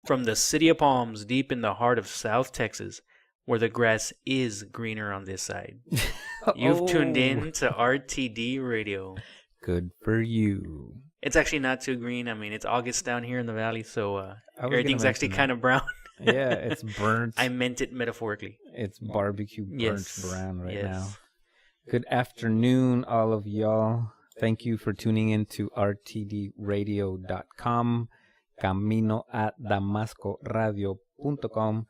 From the city of Palms, deep in the heart of South Texas, where the grass is greener on this side. You've tuned in to RTD Radio. Good for you. It's actually not too green. I mean, it's August down here in the valley, so everything's actually that. kind of brown. Yeah, it's burnt. I meant it metaphorically. It's barbecue burnt Yes. brown right Yes. now. Good afternoon, all of y'all. Thank you for tuning in to rtdradio.com, camino at damascoradio.com.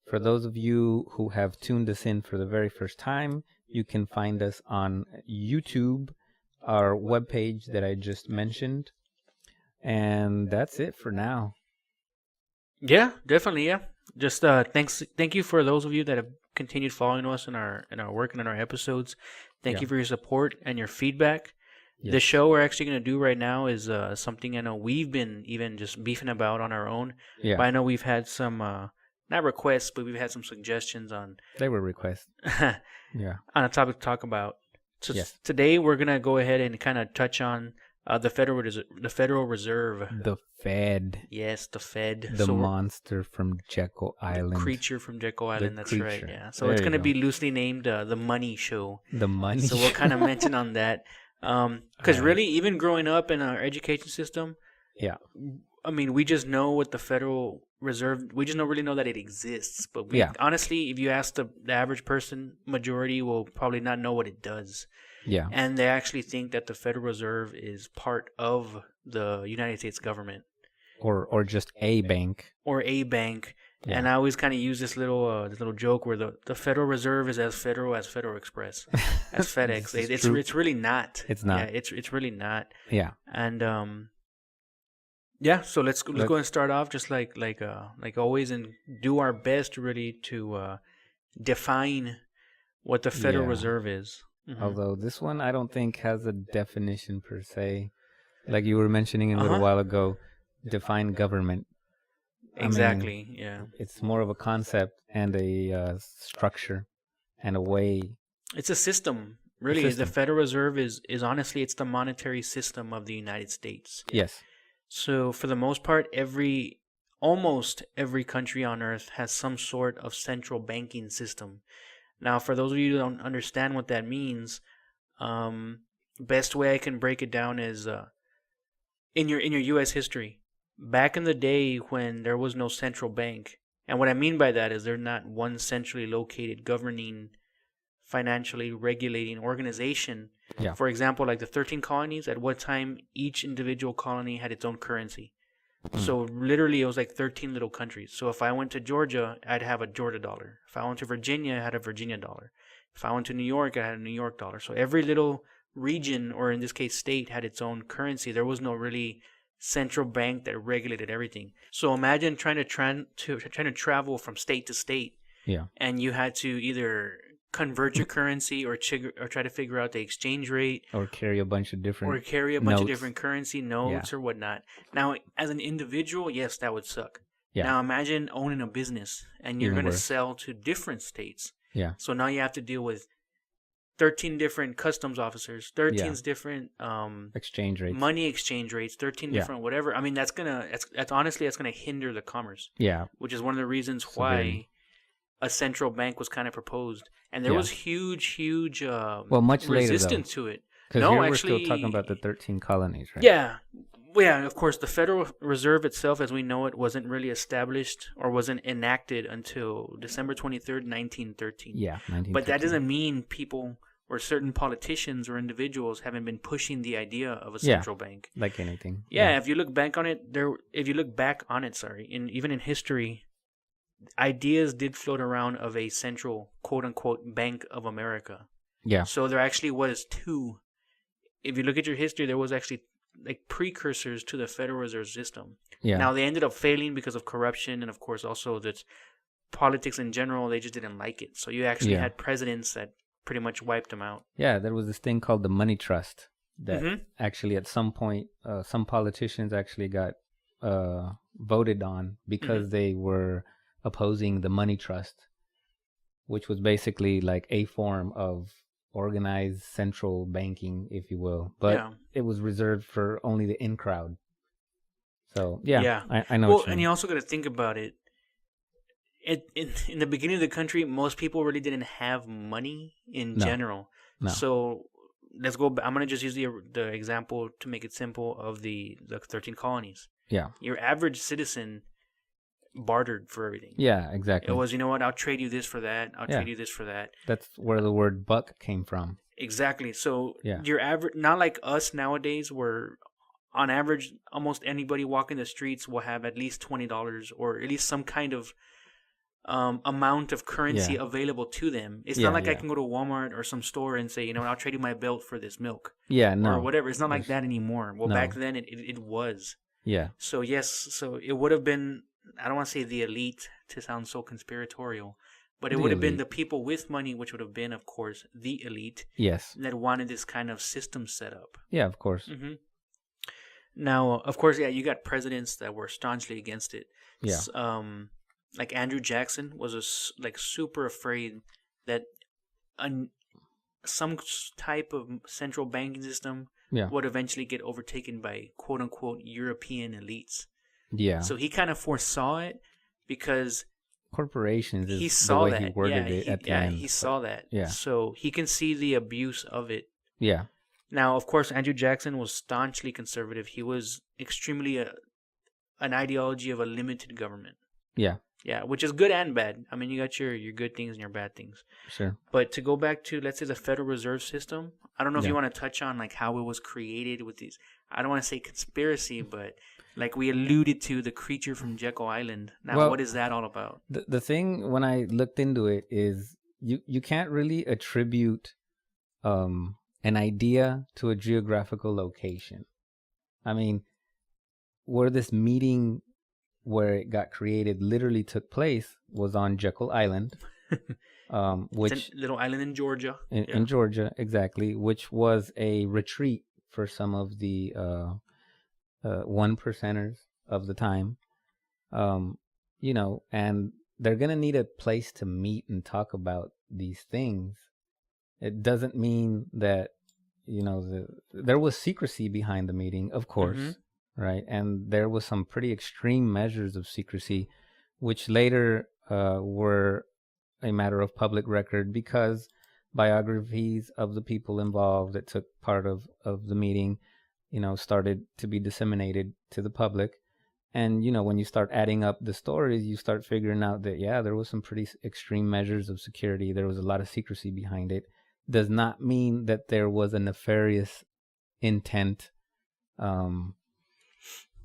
For those of you who have tuned us in for the very first time, you can find us on YouTube, our webpage that I just mentioned. And that's it for now. Yeah, definitely. Yeah, just thank you for those of you that have continued following us in our work and in our episodes. Thank you for your support and your feedback. Yes. The show we're actually going to do right now is something I know we've been even just beefing about on our own. Yeah. But I know we've had some not requests, but we've had some suggestions on. They were requests. Yeah. On a topic to talk about. So today we're going to go ahead and kind of touch on the Federal Reserve. The Fed. Yes, the Fed. The monster from Jekyll Island. The creature from Jekyll Island, that's right. Yeah. So it's going to be loosely named the Money Show. The Money Show. So we'll kind of mention on that. Because really, even growing up in our education system, I mean, we just know what the Federal Reserve, we just don't really know that it exists. But honestly, if you ask the average person, majority will probably not know what it does. Yeah. And they actually think that the Federal Reserve is part of the United States government. Or just a bank. Or a bank. Yeah. And I always kind of use this little joke where the Federal Reserve is as federal as Federal Express, as FedEx. It's really not. It's not. Yeah, it's really not. Yeah. And so let's go and start off just like always and do our best really to define what the Federal Reserve is. Mm-hmm. Although this one I don't think has a definition per se, like you were mentioning a little while ago. Define government. Exactly. I mean, it's more of a concept and a structure and a way. It's a system, really. The Federal Reserve is honestly, it's the monetary system of the United States. Yes. So for the most part, almost every country on earth has some sort of central banking system. Now, for those of you who don't understand what that means, best way I can break it down is in your U.S. history. Back in the day when there was no central bank, and what I mean by that is there's not one centrally located governing, financially regulating organization. Yeah. For example, like the 13 colonies, at what time each individual colony had its own currency. So literally it was like 13 little countries. So if I went to Georgia, I'd have a Georgia dollar. If I went to Virginia, I had a Virginia dollar. If I went to New York, I had a New York dollar. So every little region, or in this case state, had its own currency. There was no really central bank that regulated everything. So imagine trying to travel from state to state. Yeah. And you had to either convert your currency or try to figure out the exchange rate, or carry a bunch of different different currency notes or whatnot. Now, as an individual, yes, that would suck. Yeah. Now imagine owning a business and you're going to sell to different states. Yeah. So now you have to deal with 13 different customs officers, 13 different exchange rates, money exchange rates, 13 different whatever. I mean, that's honestly gonna hinder the commerce. Yeah. Which is one of the reasons why a central bank was kind of proposed, and there was huge much resistance to it. No, actually, we're still talking about the 13 colonies, right? Yeah. Well, yeah, of course, the Federal Reserve itself, as we know it, wasn't really established or wasn't enacted until December 23rd, 1913. Yeah, 1913. But that doesn't mean people or certain politicians or individuals haven't been pushing the idea of a central bank. Like anything. Yeah, if you look back on it, even in history, ideas did float around of a central, quote-unquote, Bank of America. Yeah. So there actually was two. If you look at your history, there was actually like precursors to the Federal Reserve System. Yeah. Now, they ended up failing because of corruption and, of course, also that politics in general, they just didn't like it. So you actually had presidents that pretty much wiped them out. Yeah, there was this thing called the money trust that actually at some point, some politicians actually got voted on because they were opposing the money trust, which was basically like a form of organized central banking, if you will. But it was reserved for only the in crowd. So yeah, Yeah. I know Well, what you and you mean. also got to think about it. In the beginning of the country, most people really didn't have money in No, general. no. So let's go. I'm gonna just use the example to make it simple of the 13 colonies. Yeah, Your average citizen bartered for everything. yeah, It exactly. was, you know what? I'll trade you this for that. I'll Yeah, trade you this for that. that's where the word buck came from. Exactly. So Yeah, your average, not like us nowadays, where on average almost anybody walking the streets will have at least $20 or at least some kind of amount of currency yeah, available to them. It's not yeah, like I yeah, can go to Walmart or some store and say, you know, I'll trade you my belt for this milk yeah. or No, whatever. It's not like there's that anymore. Well, back no. then it was. Yeah, So yes, so it would have been, I don't want to say the elite to sound so conspiratorial, but it the would have been elite. the people with money, which would have been, of course, the elite Yes. that wanted this kind of system set up. Yeah, of course. hmm Now, of course, yeah, you got presidents that were staunchly against it. Yeah, Like Andrew Jackson was like super afraid that an, some type of central banking system yeah, would eventually get overtaken by quote unquote European elites. yeah. So he kind of foresaw it because Corporations he is the saw way he that. worded it at the He end. But saw that. yeah, So he can see the abuse of it. yeah, Now, of course, Andrew Jackson was staunchly conservative. He was extremely an ideology of a limited government. yeah, Yeah, which is good and bad. I mean, you got your good things and your bad things. sure. But to go back to, let's say, the Federal Reserve System, I don't know if Yeah. you want to touch on like how it was created with these. I don't want to say conspiracy, but like we alluded to the creature from Jekyll Island. Now, Well, what is that all about? the thing when I looked into it is you can't really attribute an idea to a geographical location. I mean, where this meeting where it got created literally took place was on Jekyll Island, It's which a little island in Georgia. Yeah. in Georgia, exactly, which was a retreat for some of the one percenters of the time. You know, and they're gonna need a place to meet and talk about these things. It doesn't mean that there was secrecy behind the meeting, of course, right? And there was some pretty extreme measures of secrecy, which later were a matter of public record because biographies of the people involved that took part of the meeting, started to be disseminated to the public. And, when you start adding up the stories, you start figuring out that, yeah, there was some pretty extreme measures of security. There was a lot of secrecy behind it. Does not mean that there was a nefarious intent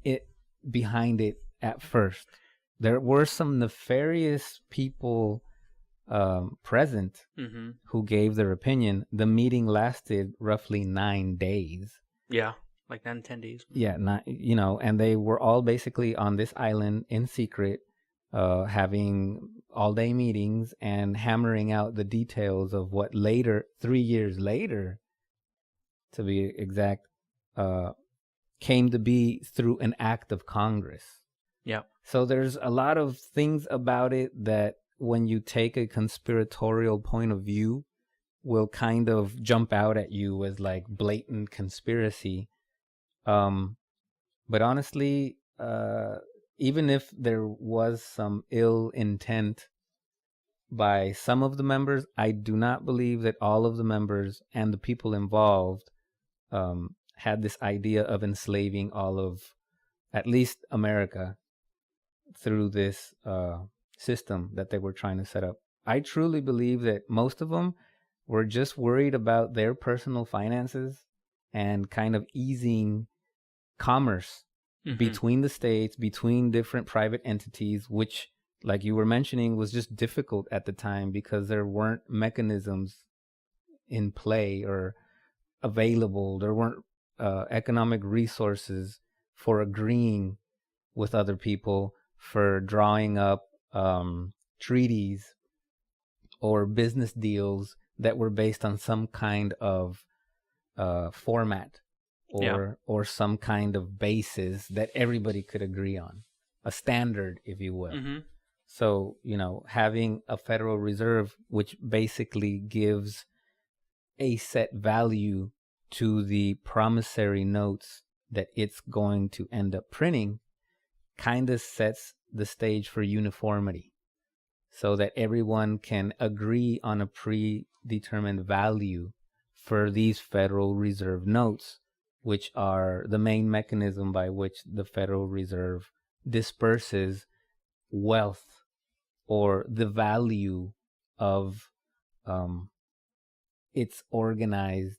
it behind it at first. There were some nefarious people present who gave their opinion. The meeting lasted roughly 9 days. Yeah, like 9 to 10 days. Yeah, not and they were all basically on this island in secret, having all-day meetings and hammering out the details of what later, 3 years later, to be exact, came to be through an act of Congress. Yeah. So there's a lot of things about it that when you take a conspiratorial point of view will kind of jump out at you as like blatant conspiracy. But honestly, even if there was some ill intent by some of the members, I do not believe that all of the members and the people involved had this idea of enslaving all of, at least America, through this system that they were trying to set up. I truly believe that most of them were just worried about their personal finances and kind of easing commerce between the states, between different private entities, which, like you were mentioning, was just difficult at the time because there weren't mechanisms in play or available. There weren't economic resources for agreeing with other people, for drawing up treaties or business deals that were based on some kind of format or some kind of basis that everybody could agree on, a standard, if you will. So, having a Federal Reserve, which basically gives a set value to the promissory notes that it's going to end up printing, kind of sets the stage for uniformity, so that everyone can agree on a predetermined value for these Federal Reserve notes, which are the main mechanism by which the Federal Reserve disperses wealth, or the value of its organized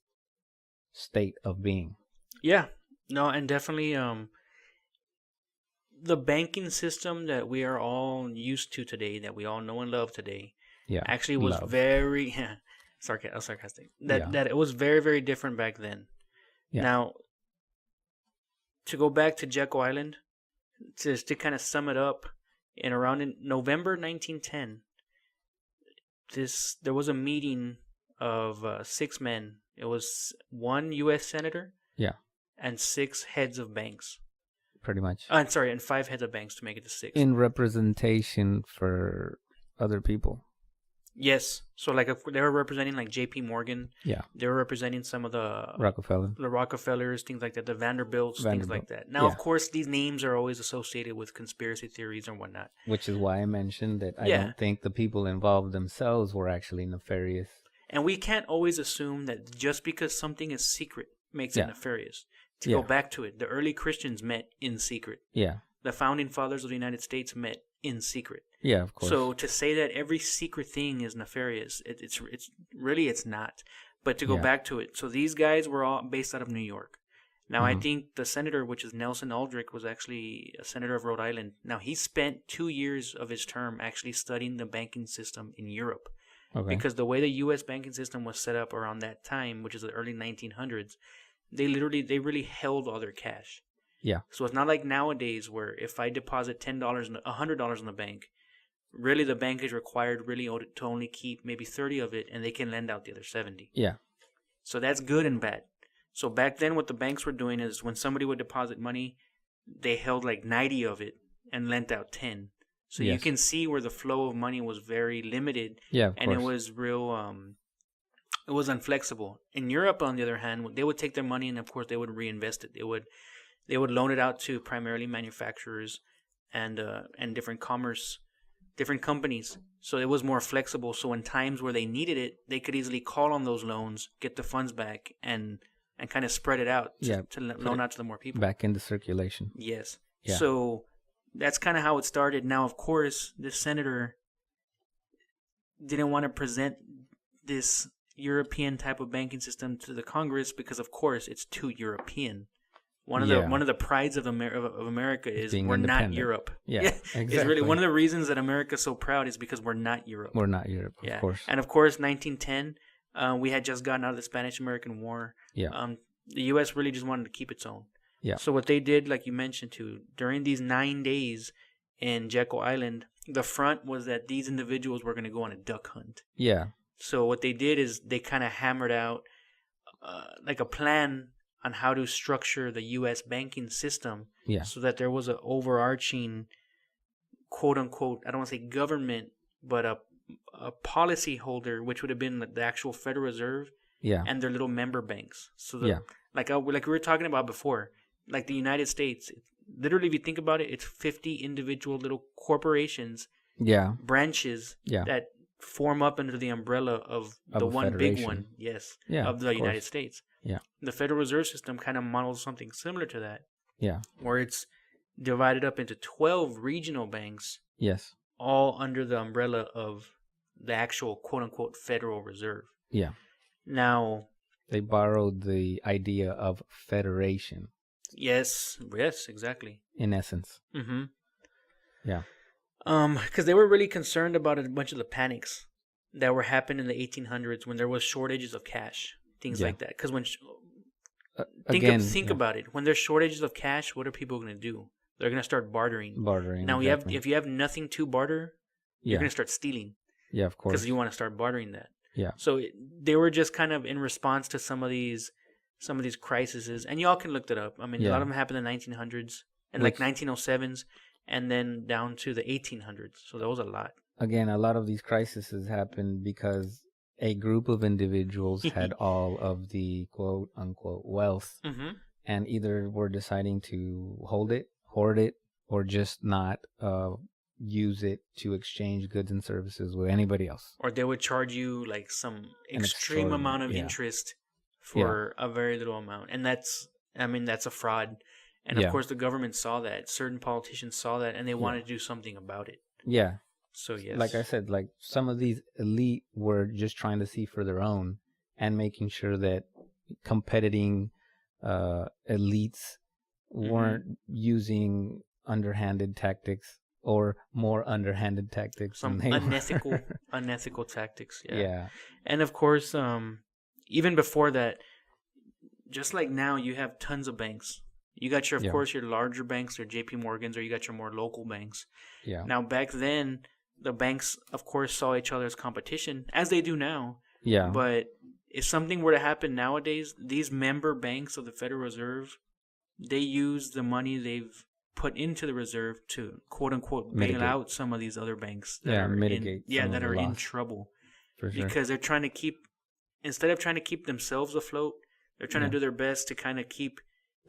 state of being. Yeah. No, and definitely the banking system that we are all used to today, that we all know and love today, Yeah. actually was love. very sarcastic. That it was very, very different back then. Yeah. Now, to go back to Jekyll Island, to kind of sum it up, in November 1910, there was a meeting of 6 men. It was 1 U.S. senator, Yeah. and 6 heads of banks. Pretty much. And 5 heads of banks to make it to 6. In representation for other people. Yes. So like if they were representing like J.P. Morgan. Yeah. They were representing some of the Rockefellers, things like that, the Vanderbilts, things like that. Now, of course, these names are always associated with conspiracy theories and whatnot. Which is why I mentioned that I don't think the people involved themselves were actually nefarious. And we can't always assume that just because something is secret makes it nefarious. To go back to it, the early Christians met in secret. Yeah. The founding fathers of the United States met in secret. Yeah, of course. So to say that every secret thing is nefarious, it's really not. But to go back to it, so these guys were all based out of New York. Now I think the senator, which is Nelson Aldrich, was actually a senator of Rhode Island. Now he spent 2 years of his term actually studying the banking system in Europe. Okay. Because the way the U.S. banking system was set up around that time, which is the early 1900s, they really held all their cash. Yeah. So it's not like nowadays where if I deposit $10, $100 in the bank, really the bank is required to only keep maybe 30 of it, and they can lend out the other 70. Yeah. So that's good and bad. So back then what the banks were doing is when somebody would deposit money, they held like 90 of it and lent out 10. So you can see where the flow of money was very limited. Yeah, of course. It was real it was inflexible. In Europe, on the other hand, they would take their money and of course they would reinvest it. They would loan it out to primarily manufacturers and different companies. So it was more flexible. So in times where they needed it, they could easily call on those loans, get the funds back, and kind of spread it out to loan out to the more people. Back into circulation. Yes. Yeah. So that's kind of how it started. Now, of course, this senator didn't want to present this European type of banking system to the Congress because, of course, it's too European. One of the prides of America is we're not Europe. Yeah, exactly. It's really one of the reasons that America's so proud is because we're not Europe. We're not Europe, of course. And of course, 1910, we had just gotten out of the Spanish-American War. Yeah. The U.S. really just wanted to keep its own. Yeah. So what they did, like you mentioned too, during these 9 days in Jekyll Island, the front was that these individuals were going to go on a duck hunt. Yeah. So what they did is they kind of hammered out like a plan on how to structure the U.S. banking system, so that there was an overarching, quote unquote, I don't want to say government, but a policy holder, which would have been the actual Federal Reserve, and their little member banks. So like we were talking about before, like the United States, literally if you think about it, it's 50 individual little corporations, branches that form up under the umbrella of the one big one, of the United States. Yeah. The Federal Reserve System kind of models something similar to that. Yeah. Where it's divided up into 12 regional banks. Yes. All under the umbrella of the actual quote unquote Federal Reserve. Yeah. Now, they borrowed the idea of federation. Yes, exactly. In essence. Mm-hmm. Yeah. Because they were really concerned about a bunch of the panics that were happening in the 1800s when there was shortages of cash. Things like that. Because when think about it, when there's shortages of cash, what are people going to do? They're going to start bartering. Now, if you have nothing to barter, you're going to start stealing. Yeah, of course. Because you want to start bartering that. Yeah. So they were just kind of in response to some of these crises, and y'all can look that up. I mean, a lot of them happened in the 1900s and like 1907s, and then down to the 1800s. So that was a lot. Again, a lot of these crises happened because a group of individuals had all of the quote unquote wealth, and either were deciding to hold it, hoard it, or just not use it to exchange goods and services with anybody else. Or they would charge you like some extreme amount of interest Yeah. for a very little amount. And that's a fraud. And of Yeah. course the government saw that. Certain politicians saw that and they wanted to do something about it. Yeah. So yes. Like I said, like some of these elite were just trying to see for their own and making sure that competing elites weren't using underhanded tactics or more underhanded tactics. Some unethical tactics. Yeah. Yeah. And of course, even before that, just like now, you have tons of banks. You got your, of course, your larger banks, your JP Morgans, or you got your more local banks. Yeah. Now, back then, the banks, of course, saw each other as competition, as they do now. Yeah. But if something were to happen nowadays, these member banks of the Federal Reserve, they use the money they've put into the reserve to quote unquote bail out some of these other banks that are mitigate that are in trouble. For sure. Because they're trying to keep, instead of trying to keep themselves afloat, they're trying to do their best to kind of keep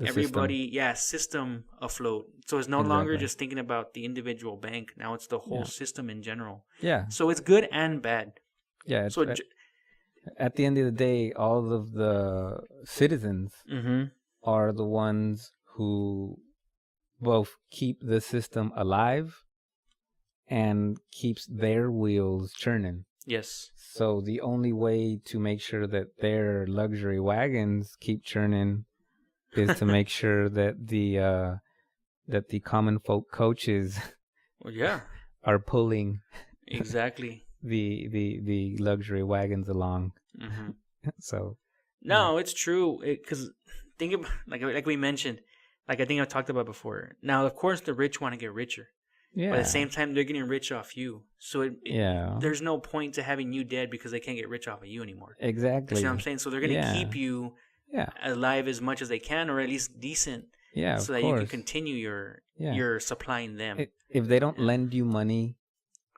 everybody system afloat. So it's no longer just thinking about the individual bank. Now it's the whole system in general. Yeah. So it's good and bad. Yeah. So at the end of the day, all of the citizens are the ones who both keep the system alive and keeps their wheels churning. Yes. So the only way to make sure that their luxury wagons keep churning is to make sure that the common folk coaches are pulling exactly the luxury wagons along. So no, it's true, because think about like we mentioned, like I think I talked about before. Now, of course, the rich want to get richer. Yeah. But at the same time, they're getting rich off you. So there's no point to having you dead because they can't get rich off of you anymore. Exactly. You know what I'm saying? So they're going to keep you alive as much as they can, or at least decent. Yeah, so that you can continue your supplying them. If they don't lend you money,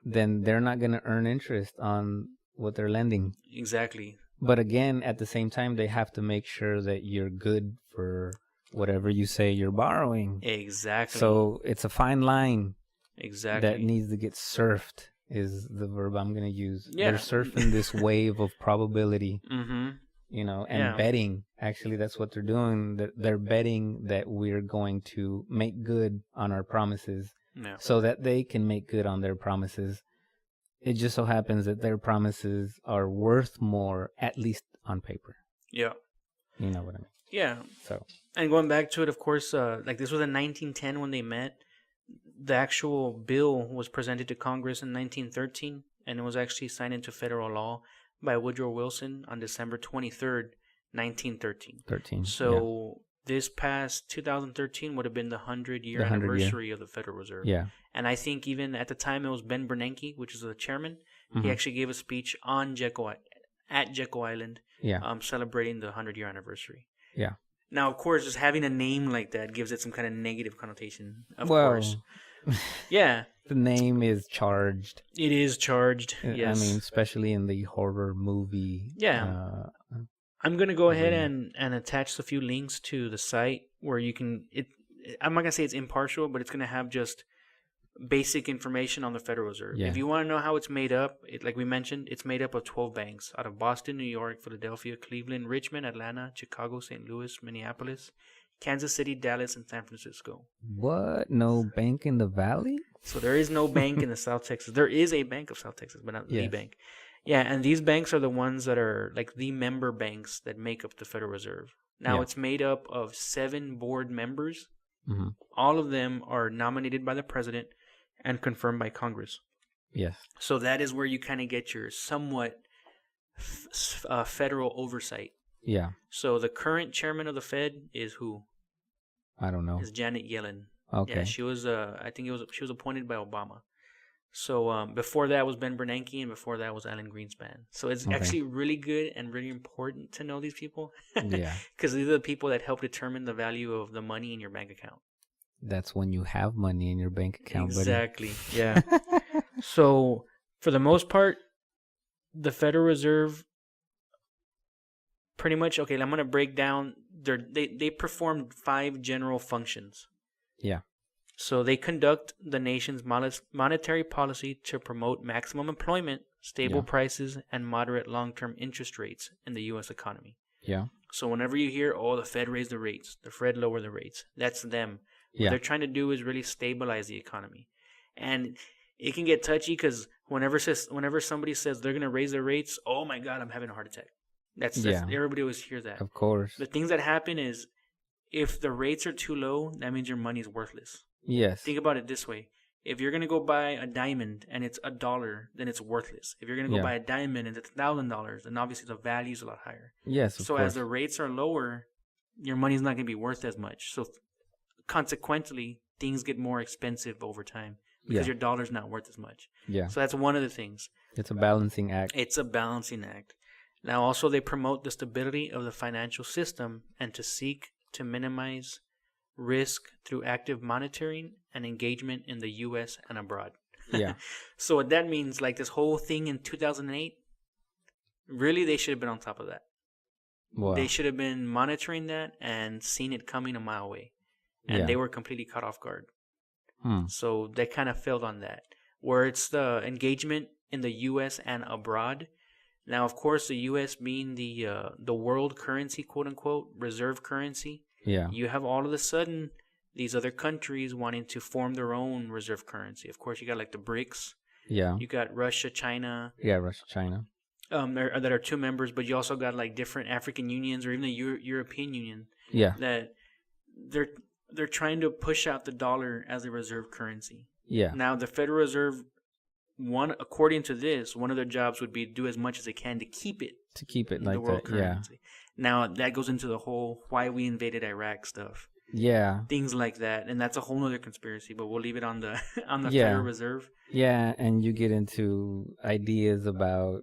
then they're not going to earn interest on what they're lending. Exactly. But again, at the same time, they have to make sure that you're good for whatever you say you're borrowing. Exactly. So it's a fine line. Exactly. That needs to get surfed is the verb I'm going to use. Yeah. They're surfing this wave of probability, you know, and betting. Actually, that's what they're doing. They're betting that we're going to make good on our promises so that they can make good on their promises. It just so happens that their promises are worth more, at least on paper. Yeah. You know what I mean? Yeah. So. And going back to it, of course, like this was in 1910 when they met. The actual bill was presented to Congress in 1913, and it was actually signed into federal law by Woodrow Wilson on December 23rd, 1913. So this past 2013 would have been the 100-year anniversary of the Federal Reserve. Yeah. And I think even at the time it was Ben Bernanke, which is the chairman. He actually gave a speech on at Jekyll Island, celebrating the 100-year anniversary. Yeah. Now, of course, just having a name like that gives it some kind of negative connotation, of course. Yeah. The name is charged. It is charged, yes. I mean, especially in the horror movie. Yeah. I'm going to go ahead and attach a few links to the site where you can... I'm not going to say it's impartial, but it's going to have just basic information on the Federal Reserve. Yeah. If you want to know how it's made up, like we mentioned, it's made up of 12 banks out of Boston, New York, Philadelphia, Cleveland, Richmond, Atlanta, Chicago, St. Louis, Minneapolis, Kansas City, Dallas, and San Francisco. What? No bank in the Valley? So there is no bank in the South Texas. There is a Bank of South Texas, but not the bank. Yeah, and these banks are the ones that are like the member banks that make up the Federal Reserve. Now it's made up of 7 board members. All of them are nominated by the president and confirmed by Congress. Yes. So that is where you kind of get your somewhat federal oversight. Yeah. So the current chairman of the Fed is who? I don't know. Is Janet Yellen. Okay. Yeah, she was. I think she was appointed by Obama. So before that was Ben Bernanke, and before that was Alan Greenspan. So it's actually really good and really important to know these people. Yeah. Because these are the people that help determine the value of the money in your bank account. That's when you have money in your bank account. Exactly. Buddy. Yeah. So for the most part, the Federal Reserve pretty much, okay, I'm going to break down. They performed 5 general functions. Yeah. So they conduct the nation's monetary policy to promote maximum employment, stable prices, and moderate long-term interest rates in the U.S. economy. Yeah. So whenever you hear, oh, the Fed raised the rates, the Fed lowered the rates, that's them. What they're trying to do is really stabilize the economy. And it can get touchy because whenever somebody says they're going to raise their rates, oh my God, I'm having a heart attack. That's everybody always hears that. Of course. The things that happen is if the rates are too low, that means your money is worthless. Yes. Think about it this way. If you're going to go buy a diamond and it's $1, then it's worthless. If you're going to go buy a diamond and it's $1,000, then obviously the value is a lot higher. Yes, of course. As the rates are lower, your money's not going to be worth as much. So consequently, things get more expensive over time because your dollar's not worth as much. Yeah. So that's one of the things. It's a balancing act. It's a balancing act. Now, also, they promote the stability of the financial system and to seek to minimize risk through active monitoring and engagement in the U.S. and abroad. Yeah. So what that means, like this whole thing in 2008, really they should have been on top of that. Wow. They should have been monitoring that and seen it coming a mile away. And they were completely caught off guard. So they kind of failed on that. Where it's the engagement in the U.S. and abroad. Now, of course, the U.S. being the world currency, quote unquote, reserve currency. Yeah. You have all of a sudden these other countries wanting to form their own reserve currency. Of course, you got like the BRICS. Yeah. You got Russia, China. Yeah, Russia, China. That are two members, but you also got like different African unions or even the European Union. Yeah. That they're trying to push out the dollar as a reserve currency. Yeah. Now, the Federal Reserve, according to this, one of their jobs would be to do as much as they can to keep it. To keep it like that, currency. Now, that goes into the whole why we invaded Iraq stuff. Yeah. Things like that. And that's a whole other conspiracy, but we'll leave it on the Federal Reserve. Yeah, and you get into ideas about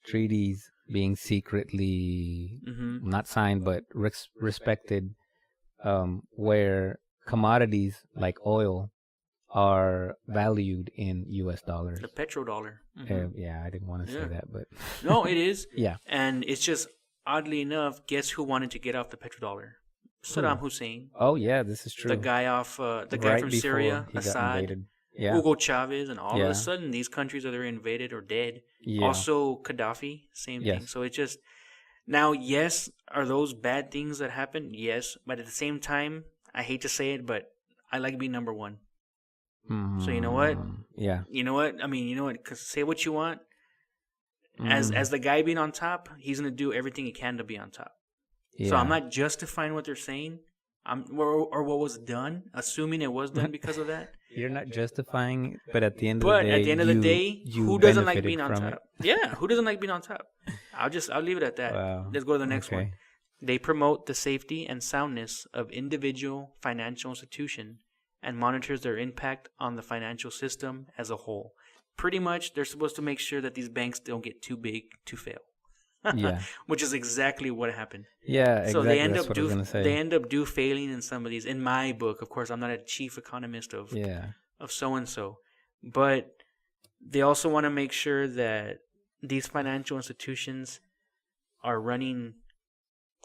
treaties being secretly not signed, but respected, where commodities like oil are valued in U.S. dollars. The petrodollar. Yeah, I didn't want to say that, but... No, it is. Yeah. And it's just, oddly enough, guess who wanted to get off the petrodollar? Saddam Hussein. Oh, yeah, this is true. The guy guy from Syria, Assad, Hugo Chavez, and all of a sudden, these countries are either invaded or dead. Yeah. Also, Gaddafi, same thing. So it's just... Now, yes, are those bad things that happen? Yes. But at the same time, I hate to say it, but I like being number one. So you know what? Yeah. You know what? I mean, you know what? Because say what you want. As the guy being on top, he's gonna do everything he can to be on top. Yeah. So I'm not justifying what they're saying, or what was done, assuming it was done because of that. You're not justifying, but at the end of the day, who doesn't like being on top? Yeah, who doesn't like being on top? I'll leave it at that. Wow. Let's go to the next one. They promote the safety and soundness of individual financial institution and monitors their impact on the financial system as a whole. Pretty much, they're supposed to make sure that these banks don't get too big to fail. Yeah. Which is exactly what happened. Yeah, exactly. So they end up failing in some of these. In my book, of course, I'm not a chief economist of so-and-so. But they also want to make sure that these financial institutions are running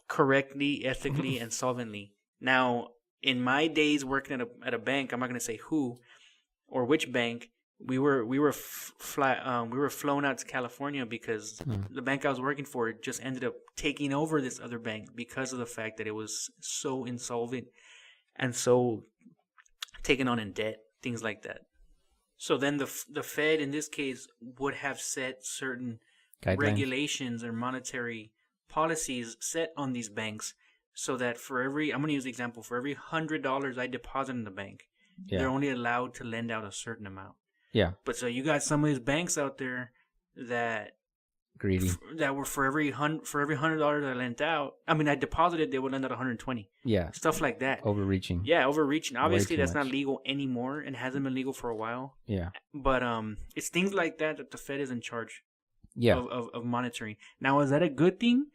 correctly, ethically, and solvently. Now, in my days working at a bank, I'm not going to say who or which bank. We were flown out to California because the bank I was working for just ended up taking over this other bank because of the fact that it was so insolvent and so taken on in debt, things like that. So then the Fed in this case would have set certain regulations or monetary policies set on these banks so that I'm going to use the example, for every $100 I deposit in the bank, they're only allowed to lend out a certain amount. Yeah. But so you got some of these banks out there that greedy that were for every $100 I lent out, I deposited, they would lend out 120. Yeah. Stuff like that. Overreaching. Yeah, overreaching. Obviously that's not legal anymore and hasn't been legal for a while. Yeah. But it's things like that the Fed is in charge of monitoring. Now, is that a good thing?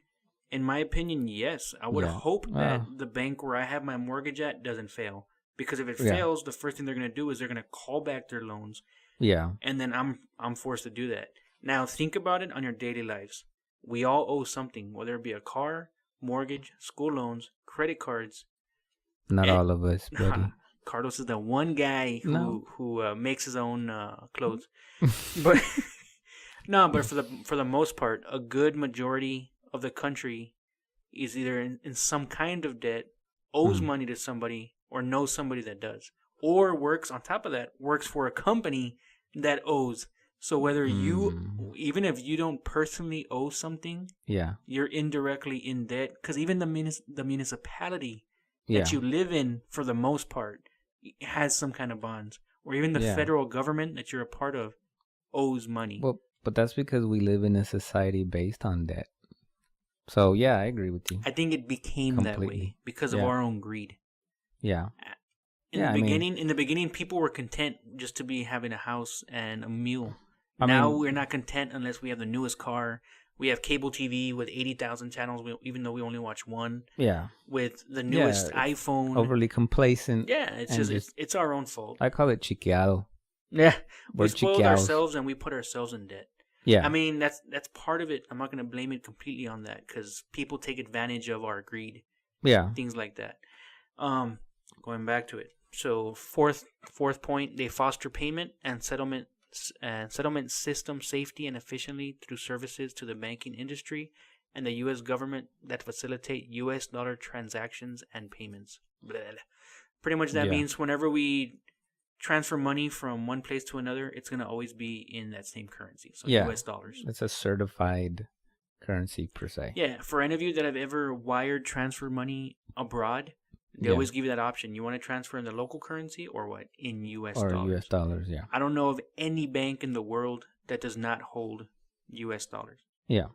In my opinion, yes. I would hope that the bank where I have my mortgage at doesn't fail. Because if it fails, the first thing they're going to do is they're going to call back their loans. Yeah. And then I'm forced to do that. Now, think about it on your daily lives. We all owe something, whether it be a car, mortgage, school loans, credit cards. Not all of us, buddy. Carlos is the one guy No. who makes his own clothes. But no, but for the most part, a good majority of the country is either in some kind of debt, owes Mm. money to somebody, or knows somebody that does, or works on top of that, works for a company that owes. So whether Mm. even if you don't personally owe something, Yeah. you're indirectly in debt, because even the municipality that Yeah. you live in, for the most part, has some kind of bonds, or even the Yeah. federal government that you're a part of owes money. Well, but that's because we live in a society based on debt. So yeah, I agree with you I think it became that way completely. because of Yeah. our own greed. Yeah. In Yeah. the beginning, people were content just to be having a house and a meal. I Now mean, we're not content unless we have the newest car. We have cable TV with 80,000 channels, even though we only watch one. yeah. With the Yeah. newest iPhone. Overly complacent. Yeah, it's and just it's our own fault. I call it chiqueado. Yeah, we We're spoiled chiquiaos. ourselves and we put ourselves in debt. Yeah. I mean, that's part of it. I'm not going to blame it completely on that, because people take advantage of our greed, Yeah. things like that. Going back to it. So fourth point, they foster payment and settlement system safety and efficiently through services to the banking industry and the U.S. government that facilitate U.S. dollar transactions and payments. Blah, blah. Pretty much that Yeah. means whenever we transfer money from one place to another, it's going to always be in that same currency, so Yeah. U.S. dollars. It's a certified currency per se. Yeah, for any of you that have ever wired transfer money abroad, they Yeah. always give you that option. You want to transfer in the local currency or what? In U.S. Or dollars. US dollars, yeah. I don't know of any bank in the world that does not hold U.S. dollars. Yeah.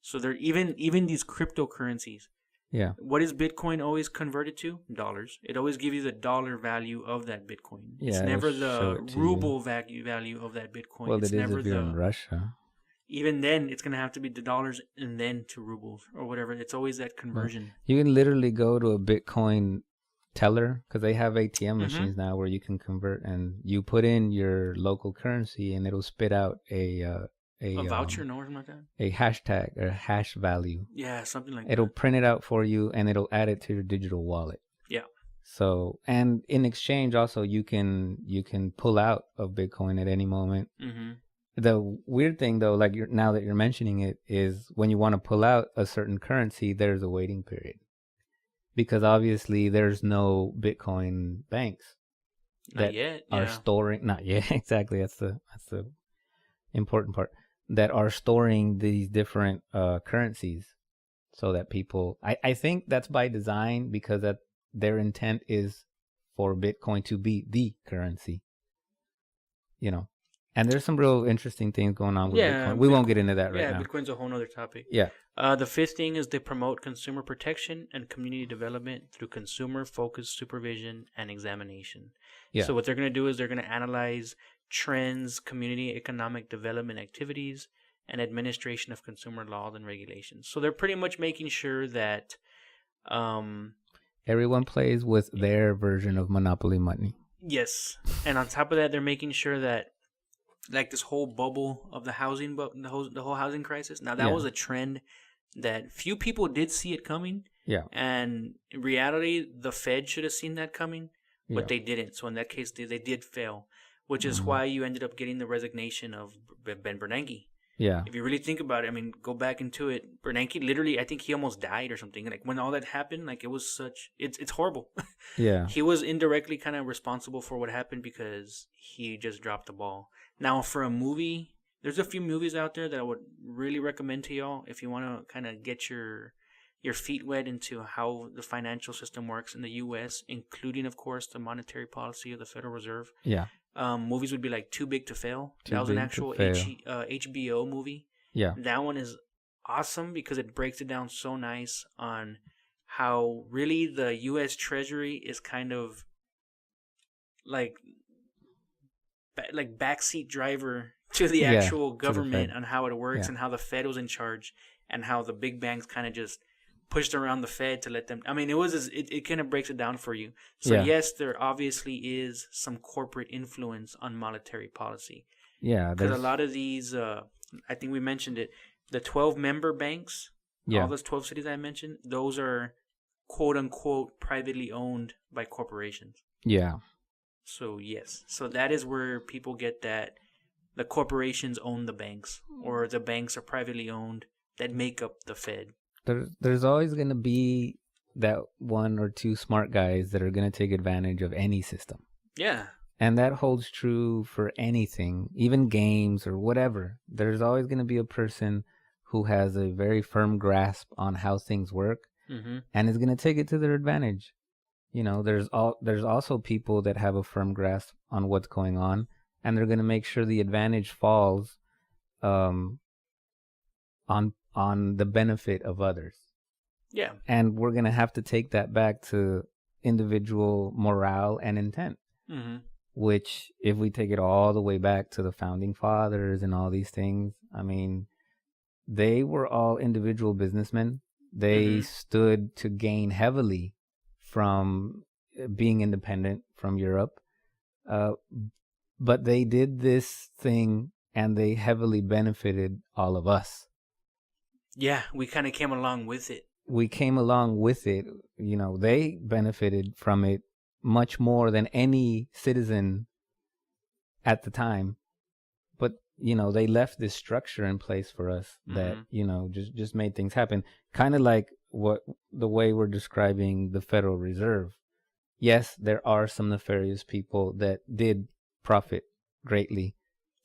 So they're even these cryptocurrencies. Yeah. What is Bitcoin always converted to? Dollars. It always gives you the dollar value of that Bitcoin. It's Yeah, never it'll show the it to ruble value of that Bitcoin. Well, it's it is never if you're in Russia. Even then, it's gonna have to be the dollars and then to rubles or whatever. It's always that conversion. You can literally go to a Bitcoin teller because they have ATM machines now where you can convert, and you put in your local currency and it'll spit out a voucher, no, or something like that. a hashtag or hash value. Yeah, something like It'll that. print it out for you and it'll add it to your digital wallet. Yeah. So, and in exchange also you can pull out of Bitcoin at any moment. Mm-hmm. The weird thing though, like now that you're mentioning it, is when you want to pull out a certain currency, there's a waiting period. Because obviously there's no Bitcoin banks Not yet. are storing, not yet, exactly, that's the important part, that are storing these different currencies so that people, I think that's by design, because that their intent is for Bitcoin to be the currency, you know. And there's some real interesting things going on with Bitcoin. We won't get into that right now. Yeah, Bitcoin's a whole other topic. Yeah. The fifth thing is they promote consumer protection and community development through consumer-focused supervision and examination. Yeah. So what they're going to do is they're going to analyze trends, community economic development activities, and administration of consumer laws and regulations. So they're pretty much making sure that everyone plays with their version of Monopoly money. Yes. And on top of that, they're making sure that, like, this whole bubble of the housing, the whole housing crisis. Now that was a trend that few people did see it coming. Yeah. And in reality, the Fed should have seen that coming, but they didn't. So in that case, they did fail, which is why you ended up getting the resignation of Ben Bernanke. Yeah. If you really think about it, I mean, go back into it. Bernanke literally, I think he almost died or something. Like when all that happened, like it was it's horrible. Yeah. He was indirectly kind of responsible for what happened because he just dropped the ball. Now, for a movie, there's a few movies out there that I would really recommend to y'all if you want to kind of get your feet wet into how the financial system works in the U.S., including, of course, the monetary policy of the Federal Reserve. Yeah. Movies would be like Too Big to Fail. Too that was an Big to actual Fail. HBO movie. Yeah. That one is awesome because it breaks it down so nice on how really the U.S. Treasury is kind of like backseat driver to the actual government on how it works and how the Fed was in charge and how the big banks kind of just pushed around the Fed to let them. I mean, it kind of breaks it down for you. So yes, there obviously is some corporate influence on monetary policy. Yeah, because a lot of these, I think we mentioned it, the 12 member banks, all those 12 cities I mentioned, those are quote unquote privately owned by corporations. Yeah. So yes, so that is where people get that the corporations own the banks, or the banks are privately owned that make up the Fed. There's always going to be that one or two smart guys that are going to take advantage of any system. Yeah. And that holds true for anything, even games or whatever. There's always going to be a person who has a very firm grasp on how things work, and is going to take it to their advantage. There's also people that have a firm grasp on what's going on, and they're going to make sure the advantage falls on the benefit of others. Yeah. And we're going to have to take that back to individual morale and intent. Which, if we take it all the way back to the founding fathers and all these things, I mean, they were all individual businessmen. They stood to gain heavily from being independent from Europe. But they did this thing and they heavily benefited all of us. Yeah, we kind of came along with it. We came along with it. They benefited from it much more than any citizen at the time. But, they left this structure in place for us that, just made things happen. Kind of like the way we're describing the Federal Reserve. Yes, there are some nefarious people that did profit greatly.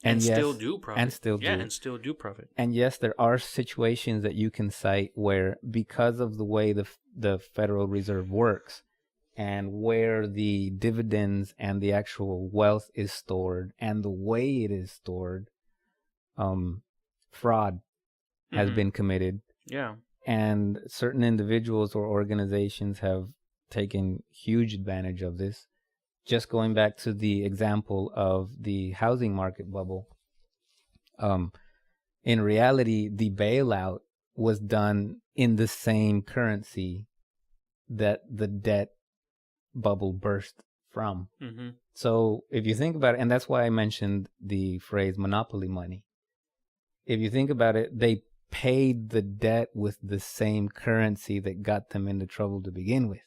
And yes, still do profit. And still do. Yeah, and still do profit. And yes, there are situations that you can cite where, because of the way the Federal Reserve works, and where the dividends and the actual wealth is stored and the way it is stored, fraud has been committed. Yeah. And certain individuals or organizations have taken huge advantage of this. Just going back to the example of the housing market bubble, in reality, the bailout was done in the same currency that the debt bubble burst from. So if you think about it, and that's why I mentioned the phrase monopoly money. If you think about it, they paid the debt with the same currency that got them into trouble to begin with.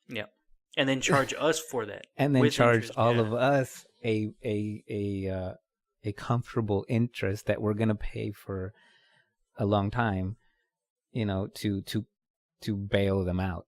Yeah. And then charge us for that. And then charge all of us a comfortable interest that we're going to pay for a long time, to bail them out,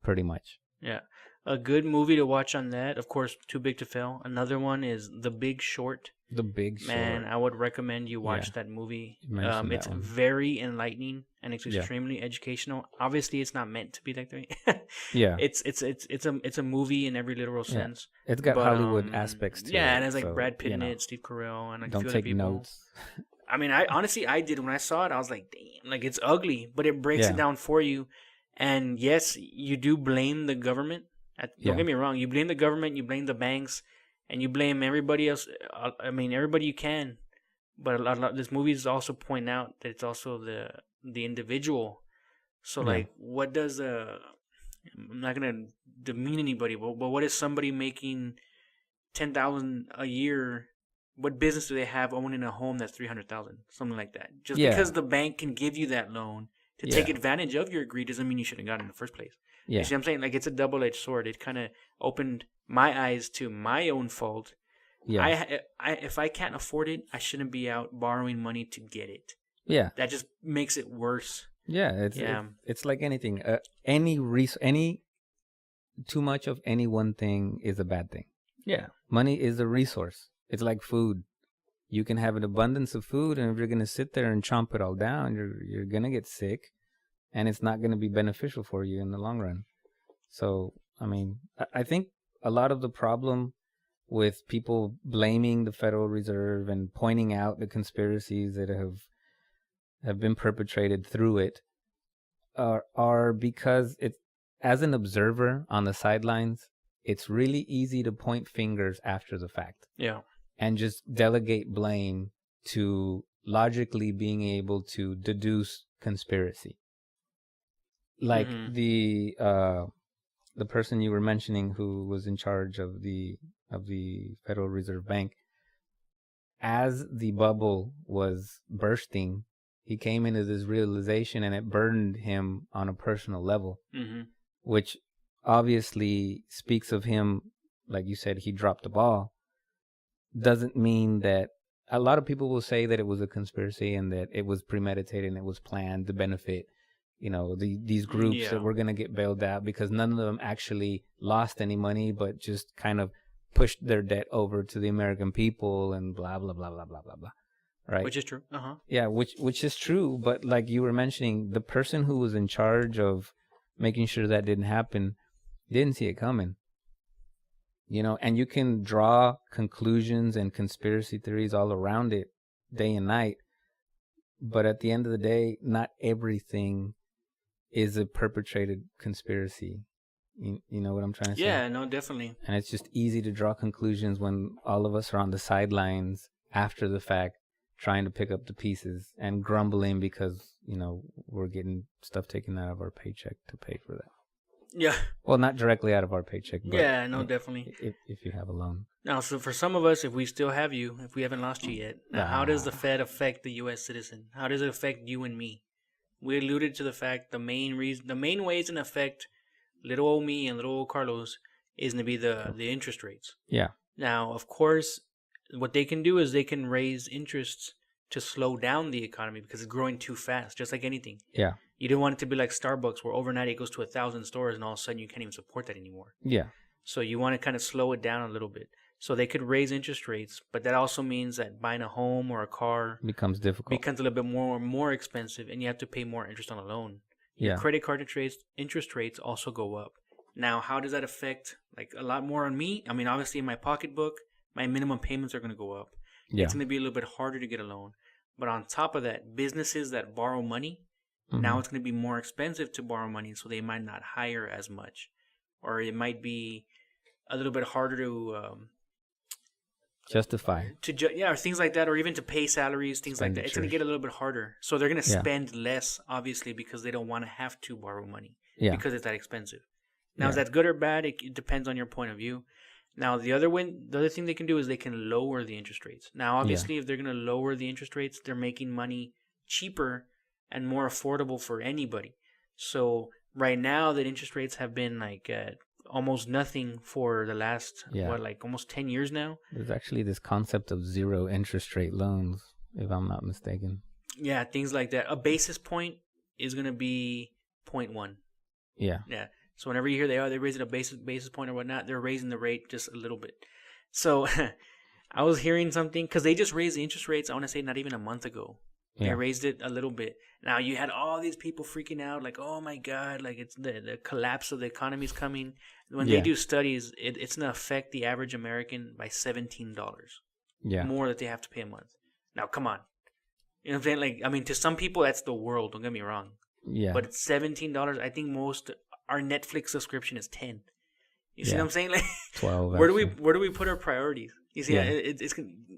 pretty much. Yeah. A good movie to watch on that, of course, Too Big to Fail. Another one is The Big Short. The Big Short. Man, I would recommend you watch that movie. It's very enlightening and it's extremely educational. Obviously, it's not meant to be like that. Yeah. It's a movie in every literal sense. It's got Hollywood aspects to it. Yeah, and it's like Brad Pitt in it, Steve Carell, and like don't take notes. I mean, I did when I saw it. I was like, damn, like it's ugly, but it breaks it down for you. And yes, you do blame the government. Don't get me wrong. You blame the government, you blame the banks, and you blame everybody else. I mean, everybody you can. But this movie is also pointing out that it's also the individual. So like, what does I'm not gonna demean anybody, but what is somebody making $10,000 a year? What business do they have owning a home that's $300,000, something like that? Just because the bank can give you that loan to take advantage of your greed doesn't mean you shouldn't have gotten it in the first place. You see what I'm saying? Like, it's a double-edged sword. It kind of opened my eyes to my own fault. Yeah. If I can't afford it, I shouldn't be out borrowing money to get it. Yeah. That just makes it worse. Yeah. It's like anything. Too much of any one thing is a bad thing. Yeah. Money is a resource. It's like food. You can have an abundance of food, and if you're going to sit there and chomp it all down, you're going to get sick, and it's not going to be beneficial for you in the long run. So, I mean, I think a lot of the problem with people blaming the Federal Reserve and pointing out the conspiracies that have been perpetrated through it are because as an observer on the sidelines, it's really easy to point fingers after the fact. Yeah. And just delegate blame to logically being able to deduce conspiracy. Like the person you were mentioning who was in charge of the Federal Reserve Bank, as the bubble was bursting, he came into this realization and it burdened him on a personal level, which obviously speaks of him, like you said, he dropped the ball, doesn't mean that a lot of people will say that it was a conspiracy and that it was premeditated and it was planned to benefit, these groups that Yeah. were going to get bailed out because none of them actually lost any money, but just kind of pushed their debt over to the American people and blah, blah, blah, blah, blah, blah, blah. Right. Which is true. Uh-huh. Yeah, which is true. But like you were mentioning, the person who was in charge of making sure that didn't happen didn't see it coming. And you can draw conclusions and conspiracy theories all around it day and night. But at the end of the day, not everything is a perpetrated conspiracy. You know what I'm trying to say? Yeah, no, definitely. And it's just easy to draw conclusions when all of us are on the sidelines after the fact, trying to pick up the pieces and grumbling because, we're getting stuff taken out of our paycheck to pay for that. Yeah. Well, not directly out of our paycheck, but yeah, no, definitely. If you have a loan. Now, so for some of us, if we still have you, if we haven't lost you yet, now how does the Fed affect the U.S. citizen? How does it affect you and me? We alluded to the fact the main ways it's going to affect little old me and little old Carlos is going to be the interest rates. Yeah. Now, of course, what they can do is they can raise interests to slow down the economy because it's growing too fast, just like anything. Yeah. You don't want it to be like Starbucks where overnight it goes to 1,000 stores and all of a sudden you can't even support that anymore. Yeah. So you want to kind of slow it down a little bit. So they could raise interest rates, but that also means that buying a home or a car becomes difficult. Becomes a little bit more expensive, and you have to pay more interest on a loan. Yeah. Credit card interest rates also go up. Now, how does that affect like a lot more on me? I mean, obviously in my pocketbook, my minimum payments are going to go up. Yeah. It's going to be a little bit harder to get a loan. But on top of that, businesses that borrow money, now it's going to be more expensive to borrow money, so they might not hire as much. Or it might be a little bit harder to justify. Or things like that, or even to pay salaries, things like that. It's going to get a little bit harder. So they're going to spend less, obviously, because they don't want to have to borrow money because it's that expensive. Now, is that good or bad? It depends on your point of view. Now, the other thing they can do is they can lower the interest rates. Now, obviously, if they're going to lower the interest rates, they're making money cheaper and more affordable for anybody. So right now, the interest rates have been like almost nothing for the last, almost 10 years now. There's actually this concept of zero interest rate loans, if I'm not mistaken. Yeah, things like that. A basis point is going to be 0.1. Yeah. Yeah. So whenever you hear they're raising a basis point or whatnot, they're raising the rate just a little bit. So I was hearing something, because they just raised the interest rates, I want to say not even a month ago. They raised it a little bit. Now you had all these people freaking out like, oh my God, like it's the collapse of the economy is coming. When they do studies, it's going to affect the average American by $17 more that they have to pay a month. Now, come on. You know what I'm saying? Like, I mean, to some people, that's the world. Don't get me wrong. Yeah. But it's $17. I think our Netflix subscription is $10. You see what I'm saying? Like 12. Where do we put our priorities? You see, it's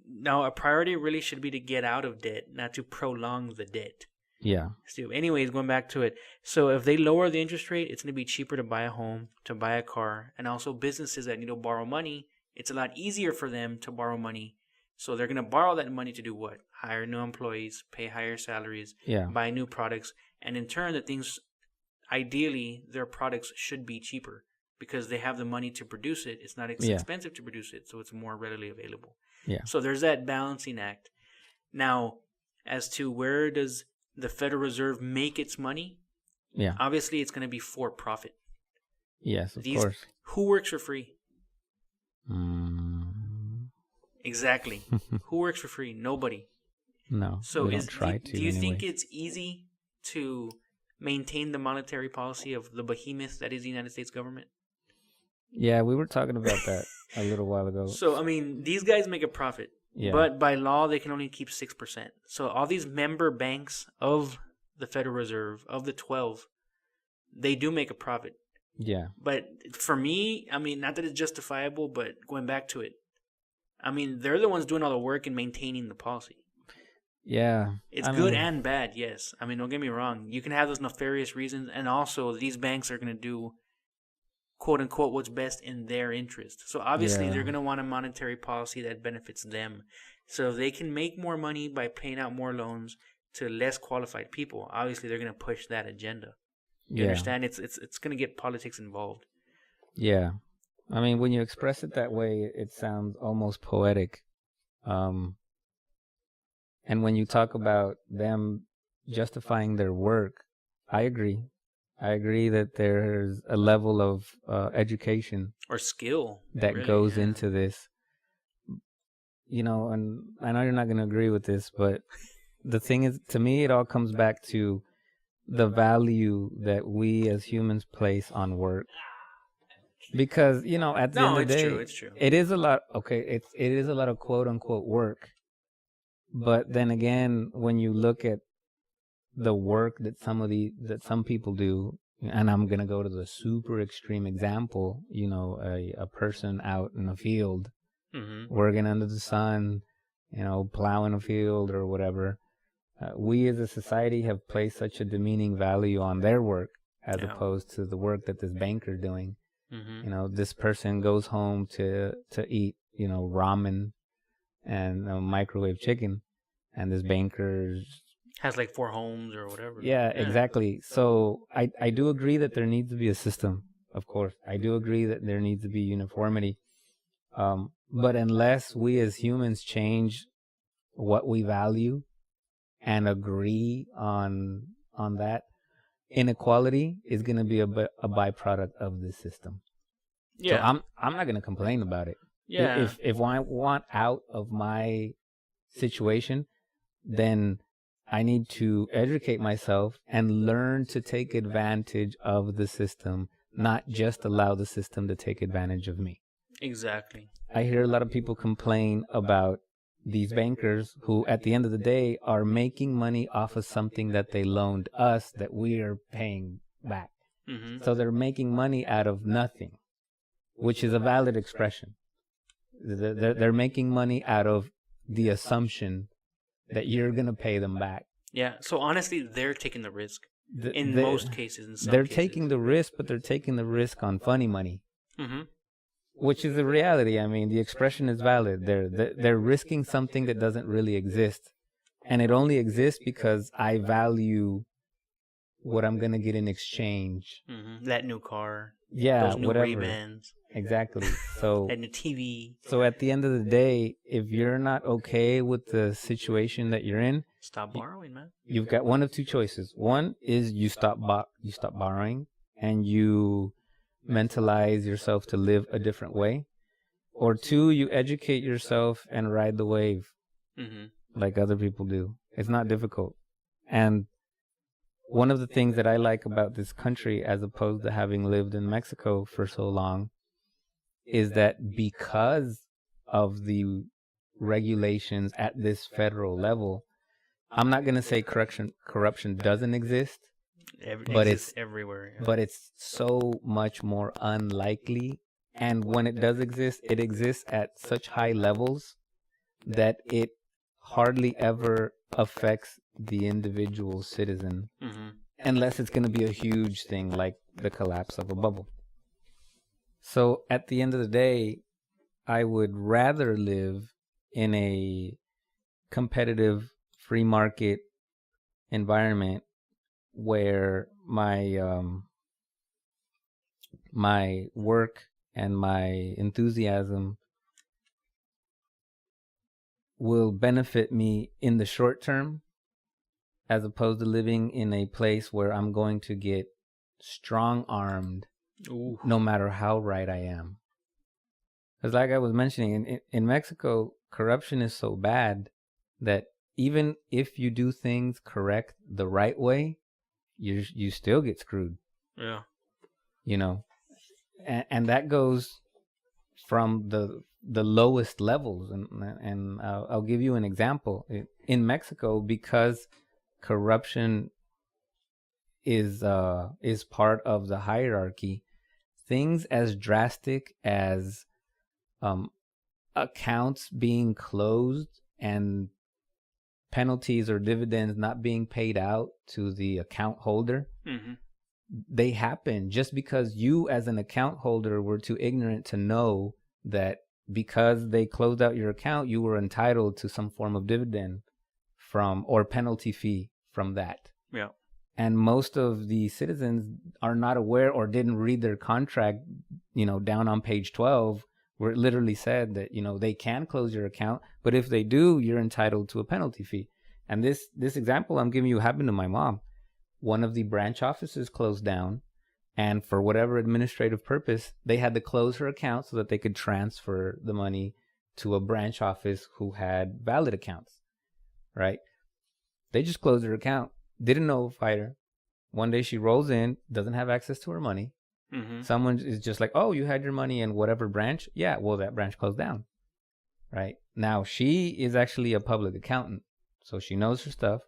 now a priority really should be to get out of debt, not to prolong the debt. Yeah. So anyways, going back to it. So if they lower the interest rate, it's going to be cheaper to buy a home, to buy a car, and also businesses that need to borrow money, it's a lot easier for them to borrow money. So they're going to borrow that money to do what? Hire new employees, pay higher salaries, buy new products, and in turn, ideally, their products should be cheaper because they have the money to produce it. It's not expensive to produce it, so it's more readily available. Yeah. So there's that balancing act. Now, as to where does the Federal Reserve make its money? Yeah. Obviously, it's going to be for profit. Yes, of course. Who works for free? Exactly. Who works for free? Nobody. No. So we don't try to. Do you think it's easy to maintain the monetary policy of the behemoth that is the United States government? Yeah, we were talking about that a little while ago. So, I mean, these guys make a profit. Yeah. But by law, they can only keep 6%. So all these member banks of the Federal Reserve, of the 12, they do make a profit. Yeah. But for me, I mean, not that it's justifiable, but going back to it, I mean, they're the ones doing all the work and maintaining the policy. Yeah. It's good and bad, yes. I mean, don't get me wrong. You can have those nefarious reasons, and also these banks are going to do, quote unquote, what's best in their interest. So obviously they're going to want a monetary policy that benefits them. So if they can make more money by paying out more loans to less qualified people, obviously they're going to push that agenda. You understand? It's going to get politics involved. Yeah. I mean, when you express it that way, it sounds almost poetic. Um, and when you talk about them justifying their work, I agree. I agree that there's a level of education or skill that really. goes Yeah. into this. And I know you're not going to agree with this, but the thing is, to me, it all comes back to the value that we as humans place on work. Because, at the end No, of the it's true. day, It's true. it is a lot, okay, it is a lot of quote unquote work. But then again, when you look at the work that some people do, and I'm going to go to the super extreme example, a person out in a field Mm-hmm. working under the sun, plowing a field or whatever. We as a society have placed such a demeaning value on their work as Yeah. opposed to the work that this banker's doing. Mm-hmm. This person goes home to eat, ramen and microwave chicken, and this banker's. Has like 4 homes or whatever. Yeah, exactly. So I do agree that there needs to be a system, of course. I do agree that there needs to be uniformity. But unless we as humans change what we value and agree on that, inequality is going to be a byproduct of this system. So Yeah. I'm not going to complain about it. Yeah. If I want out of my situation, then I need to educate myself and learn to take advantage of the system, not just allow the system to take advantage of me. Exactly. I hear a lot of people complain about these bankers who, at the end of the day, are making money off of something that they loaned us that we are paying back. Mm-hmm. So they're making money out of nothing, which is a valid expression. They're making money out of the assumption that you're going to pay them back. Yeah. So honestly, they're taking the risk in They- most cases. In some They're cases. taking the risk, but they're taking the risk on funny money, Mm-hmm. which is a reality. I mean, the expression is valid. They're risking something that doesn't really exist, and it only exists because I value what I'm gonna get in exchange. Mm-hmm. That new car. Yeah, Those new whatever. Ray-Bans. Exactly. So That new TV. so at the end of the day, if you're not okay with the situation that you're in, Stop borrowing, man. you've got one of two choices. One is you stop borrowing and you mentalize yourself to live a different way. Or two, you educate yourself and ride the wave Mm-hmm. like other people do. It's not difficult. And one of the things that I like about this country, as opposed to having lived in Mexico for so long, is that because of the regulations at this federal level, I'm not going to say corruption doesn't exist, but it's everywhere. Yeah. but it's so much more unlikely. And when it does exist, it exists at such high levels that it hardly ever affects the individual citizen, Mm-hmm. unless it's going to be a huge thing like the collapse of a bubble. So at the end of the day, I would rather live in a competitive free market environment where my work and my enthusiasm will benefit me in the short term, as opposed to living in a place where I'm going to get strong-armed no matter how right I am. Because like I was mentioning, in Mexico, corruption is so bad that even if you do things correct the right way, you still get screwed. Yeah. And that goes from the lowest levels. And I'll give you an example. In Mexico, because corruption is part of the hierarchy, things as drastic as accounts being closed and penalties or dividends not being paid out to the account holder, Mm-hmm. they happen just because you as an account holder were too ignorant to know that because they closed out your account, you were entitled to some form of dividend from or penalty fee from that. Yeah. And most of the citizens are not aware or didn't read their contract, down on page 12, where it literally said that, they can close your account, but if they do, you're entitled to a penalty fee. And this example I'm giving you happened to my mom. One of the branch offices closed down, and for whatever administrative purpose, they had to close her account so that they could transfer the money to a branch office who had valid accounts, right? They just closed her account, didn't notify her. One day she rolls in, doesn't have access to her money. Mm-hmm. Someone is just like, oh, you had your money in whatever branch? Yeah, well, that branch closed down, right? Now, she is actually a public accountant, so she knows her stuff.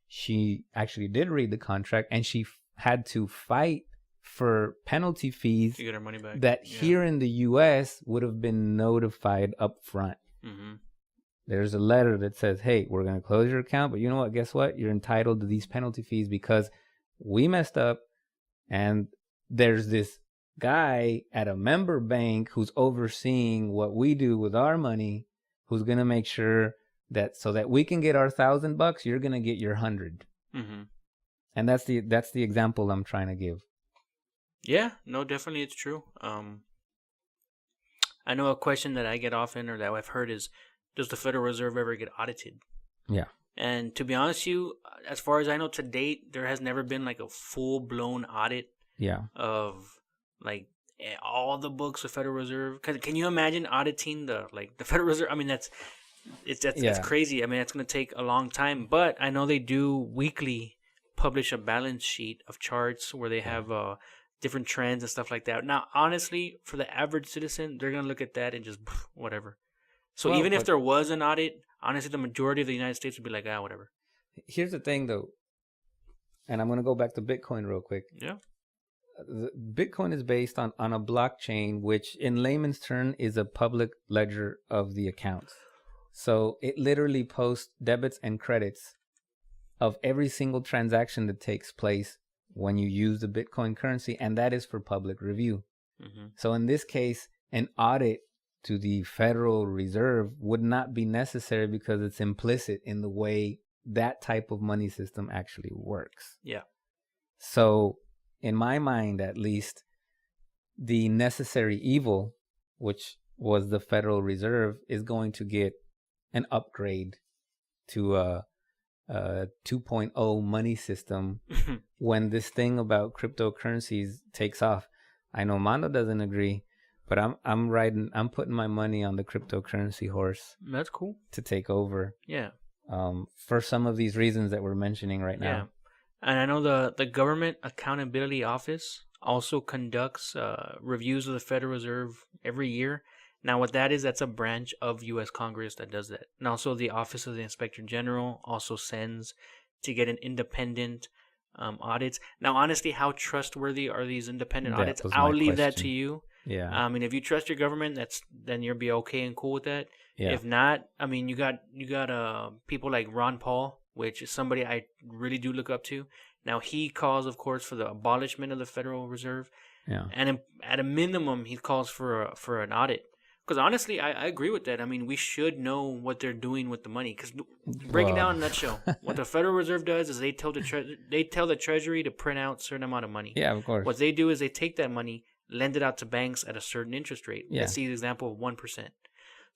She actually did read the contract, and she had to fight for penalty fees to get her money back. That here in the U.S. would have been notified up front. Mm-hmm. There's a letter that says, hey, we're going to close your account, but you know what? Guess what? You're entitled to these penalty fees because we messed up, and there's this guy at a member bank who's overseeing what we do with our money, who's going to make sure that so that we can get our $1,000, you're going to get your 100. Mm-hmm. And that's the example I'm trying to give. Yeah, no, definitely it's true. I know a question that I get often or that I've heard is, does the Federal Reserve ever get audited? Yeah. And to be honest with you, as far as I know to date, there has never been like a full-blown audit of like all the books of Federal Reserve. Can you imagine auditing the Federal Reserve? I mean, that's crazy. I mean, that's going to take a long time. But I know they do weekly publish a balance sheet of charts where they have different trends and stuff like that. Now, honestly, for the average citizen, they're going to look at that and just whatever. So even if there was an audit, honestly, the majority of the United States would be like, whatever. Here's the thing, though, and I'm going to go back to Bitcoin real quick. Yeah. Bitcoin is based on a blockchain, which in layman's term is a public ledger of the accounts. So it literally posts debits and credits of every single transaction that takes place when you use the Bitcoin currency, and that is for public review. Mm-hmm. So in this case, an audit to the Federal Reserve would not be necessary because it's implicit in the way that type of money system actually works. Yeah. So in my mind, at least, the necessary evil, which was the Federal Reserve, is going to get an upgrade to a 2.0 money system when this thing about cryptocurrencies takes off. I know Mando doesn't agree, but I'm putting my money on the cryptocurrency horse. That's cool. To take over. Yeah. For some of these reasons that we're mentioning right now. Yeah. And I know the Government Accountability Office also conducts reviews of the Federal Reserve every year. Now, what that is, that's a branch of U.S. Congress that does that. And also the Office of the Inspector General also sends to get an independent audits. Now, honestly, how trustworthy are these independent audits? I'll leave that to you. Yeah. I mean, if you trust your government, then you'll be okay and cool with that. Yeah. If not, I mean, you got people like Ron Paul, which is somebody I really do look up to. Now, he calls, of course, for the abolishment of the Federal Reserve. Yeah. And at a minimum, he calls for an audit. Because honestly, I agree with that. I mean, we should know what they're doing with the money. Because break it down in a nutshell, what the Federal Reserve does is they tell the Treasury to print out a certain amount of money. Yeah, of course. What they do is they take that money, lend it out to banks at a certain interest rate. Yeah. Let's see the example of 1%.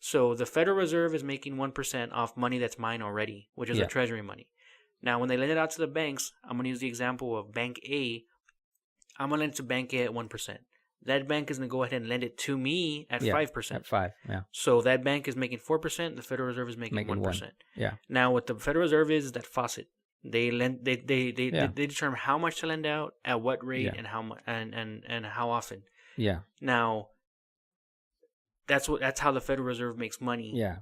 So the Federal Reserve is making 1% off money that's mine already, which is the Treasury money. Now, when they lend it out to the banks, I'm going to use the example of Bank A. I'm going to lend it to Bank A at 1%. That bank is going to go ahead and lend it to me at 5%. At 5%, yeah. So that bank is making 4%. The Federal Reserve is making 1%. 1%. Yeah. Now, what the Federal Reserve is that faucet. They determine how much to lend out, at what rate, and how much, and how often. Yeah. Now, that's how the Federal Reserve makes money. Yeah.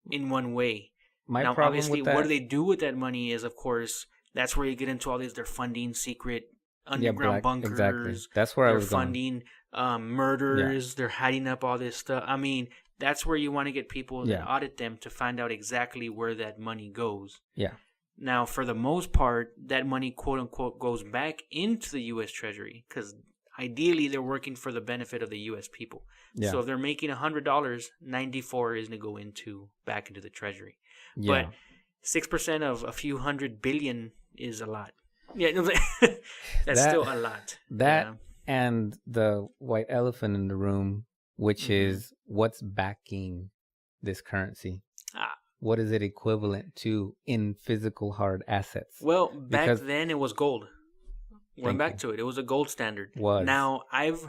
In one way. Now, obviously, what do they do with that money is, of course, that's where you get into all these. They're funding secret underground bunkers. Exactly. That's where I was funding murders. Yeah. They're hiding up all this stuff. I mean, that's where you want to get people that audit them to find out exactly where that money goes. Yeah. Now, for the most part, that money, quote unquote, goes back into the U.S. Treasury because ideally they're working for the benefit of the U.S. people. Yeah. So if they're making $100, $94 is going to go back into the Treasury. Yeah. But 6% of a few $100 billion is a lot. Yeah, no, that's That still a lot. that Yeah. and the white elephant in the room, which Hmm. is what's backing this currency. Ah, What is it equivalent to in physical hard assets? well, back Because then it was gold. Going thank back you. to it, it was a gold standard. Was Now, I've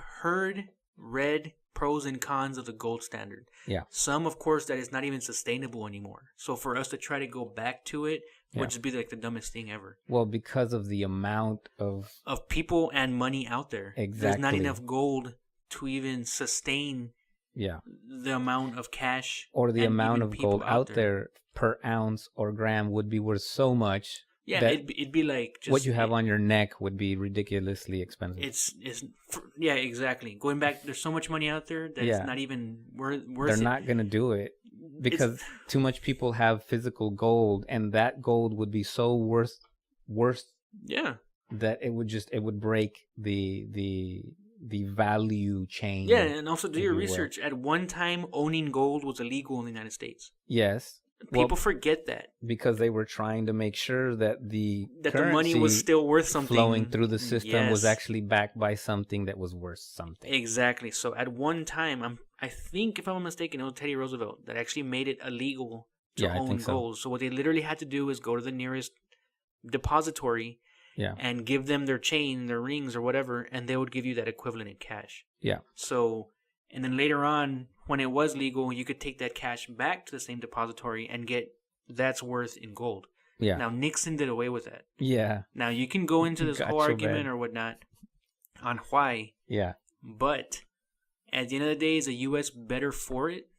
read pros and cons of the gold standard. yeah, Some, of course, that it's not even sustainable anymore. So for us to try to go back to it yeah. would just be like the dumbest thing ever. Well, because of the amount Of people and money out there, there's not exactly. enough gold to even sustain Yeah. the amount of cash Or the and amount even of people gold out out there. there per ounce or gram would be worth so much Yeah, that it'd be like what just you have on your neck would be ridiculously expensive. it's yeah, exactly. Going back, there's so much money out there that it's Yeah. not even worth They're it. not going to do it It's because too much people have physical gold, and that gold would be so worth yeah. that it would break the value chain. Yeah, and also do if your you will. research. At one time, owning gold was illegal in the United States. Yes. People Well, forget that because they were trying to make sure that the the currency money was still worth something. flowing through the system was Yes. actually backed by something that was worth something. Exactly. So at one time, I think if I'm not mistaken, it was Teddy Roosevelt that actually made it illegal to Yeah, I own think so. gold. So what they literally had to do is go to the nearest depository Yeah. and give them their chain, their rings, or whatever, and they would give you that equivalent in cash. Yeah. So, and then later on, when it was legal, you could take that cash back to the same depository and get that's worth in gold. Yeah. Now Nixon did away with that. Yeah. Now you can go into this Got whole so argument bad. or whatnot on why, Yeah. but at the end of the day, is the U.S. better for it?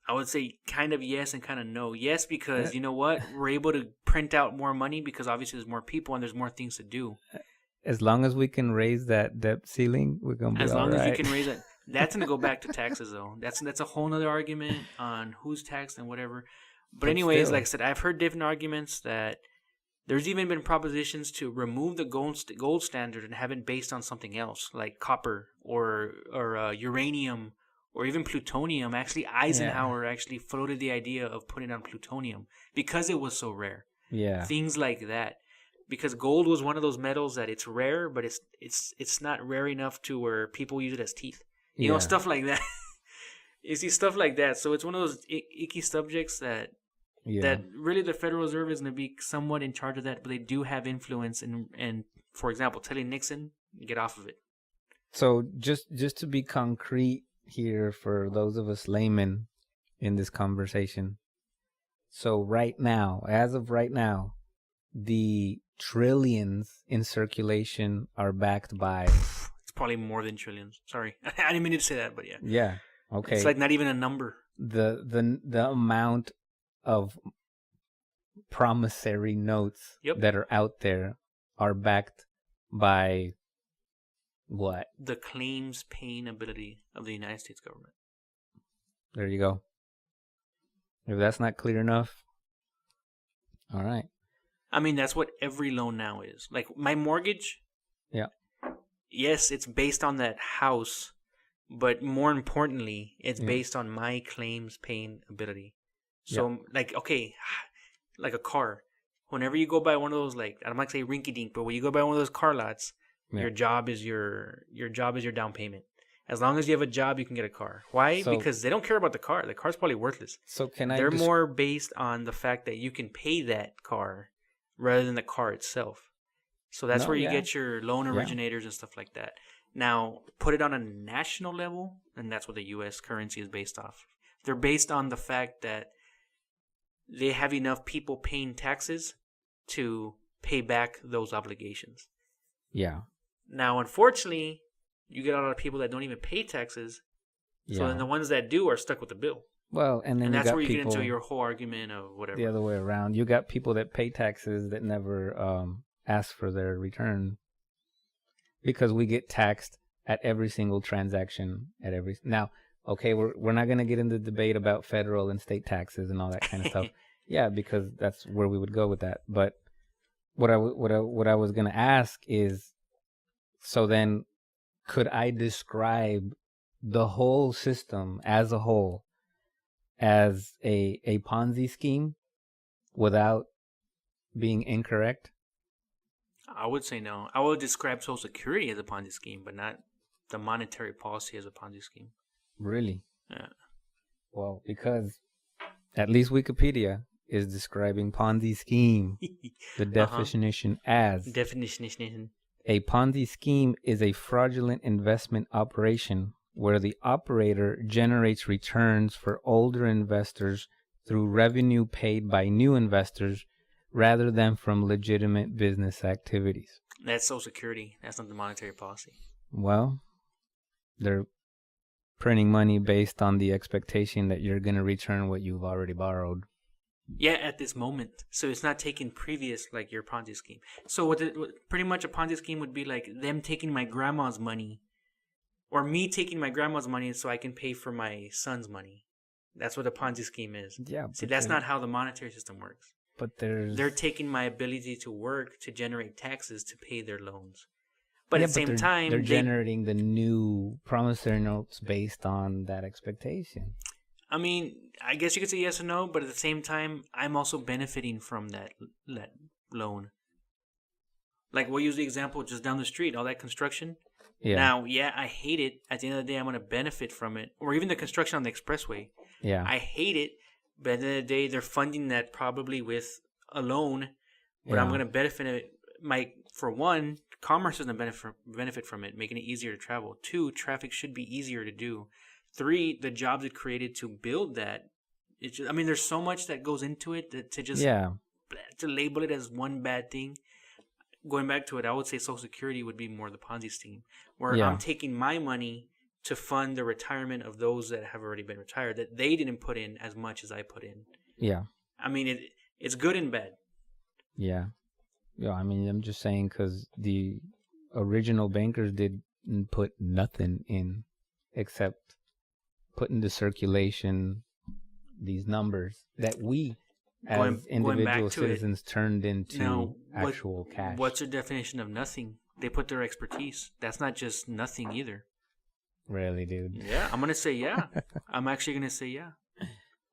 I would say kind of yes and kind of no. Yes, because you know what? We're able to print out more money because obviously there's more people and there's more things to do. As long as we can raise that debt ceiling, we're gonna be As all long as you right. can raise it. That's going to go back to taxes, though. That's a whole nother argument on who's taxed and whatever. But anyways, still. like I said, I've heard different arguments that there's even been propositions to remove the gold standard and have it based on something else, like copper or uranium or even plutonium. Actually, Eisenhower actually floated the idea of putting on plutonium because it was so rare. Yeah. Things like that. Because gold was one of those metals that it's rare, but it's not rare enough to where people use it as teeth. You know, stuff like that. You see stuff like that. So it's one of those icky subjects that really the Federal Reserve is going to be somewhat in charge of that, but they do have influence and for example, telling Nixon, get off of it. So just to be concrete here for those of us laymen in this conversation. So right now, as of right now, the trillions in circulation are backed by... It's probably more than trillions. Sorry. I didn't mean to say that, but yeah. Yeah. Okay. It's like not even a number. The amount of promissory notes that are out there are backed by what? The claims paying ability of the United States government. There you go. If that's not clear enough, all right. I mean, that's what every loan now is. Like my mortgage. Yeah. Yes, it's based on that house, but more importantly, it's based on my claims paying ability. So, like, okay, like a car. Whenever you go by one of those, like, I'm not gonna say rinky dink, but when you go by one of those car lots, your job is your down payment. As long as you have a job, you can get a car. Why? Because they don't care about the car. The car's probably worthless. So they're more based on the fact that you can pay that car rather than the car itself. So that's where you get your loan originators and stuff like that. Now, put it on a national level, and that's what the U.S. currency is based off. They're based on the fact that they have enough people paying taxes to pay back those obligations. Yeah. Now, unfortunately, you get a lot of people that don't even pay taxes. So then the ones that do are stuck with the bill. Well, and then that's where you people, get into your whole argument of whatever. The other way around. You got people that pay taxes that never ask for their return because we get taxed at every single transaction at every... Now, okay, we're not going to get into the debate about federal and state taxes and all that kind of stuff. Yeah, because that's where we would go with that. But what I was going to ask is, so then could I describe the whole system as a whole as a Ponzi scheme without being incorrect? I would say no. I would describe Social Security as a Ponzi scheme, but not the monetary policy as a Ponzi scheme. Really? Yeah. Well, because at least Wikipedia is describing Ponzi scheme. The definition as Definition. a Ponzi scheme is a fraudulent investment operation where the operator generates returns for older investors through revenue paid by new investors rather than from legitimate business activities. That's Social Security. That's not the monetary policy. Well, they're printing money based on the expectation that you're going to return what you've already borrowed. Yeah, at this moment. So it's not taking previous, like your Ponzi scheme. So what pretty much a Ponzi scheme would be like them taking my grandma's money, or me taking my grandma's money so I can pay for my son's money. That's what a Ponzi scheme is. Yeah. See, that's not how the monetary system works. But they're taking my ability to work to generate taxes to pay their loans. But yeah, at the same they're, time, they're generating the new promissory notes based on that expectation. I mean, I guess you could say yes or no, but at the same time, I'm also benefiting from that loan. Like, we'll use the example just down the street, all that construction. Yeah. Now, yeah, I hate it. At the end of the day, I'm going to benefit from it. Or even the construction on the expressway. Yeah. I hate it, but at the end of the day, they're funding that probably with a loan, but I'm going to benefit it. For one, commerce is going to benefit from it, making it easier to travel. 2, traffic should be easier to do. 3, the jobs it created to build that. There's so much that goes into it that to label it as one bad thing. Going back to it, I would say Social Security would be more the Ponzi scheme, where I'm taking my money to fund the retirement of those that have already been retired, that they didn't put in as much as I put in. Yeah. I mean, it's good and bad. Yeah. Yeah, I mean, I'm just saying because the original bankers didn't put nothing in except put into circulation these numbers that we as individual citizens turned into actual cash. What's your definition of nothing? They put their expertise. That's not just nothing either. Really, dude? Yeah, I'm going to say yeah. I'm actually going to say yeah.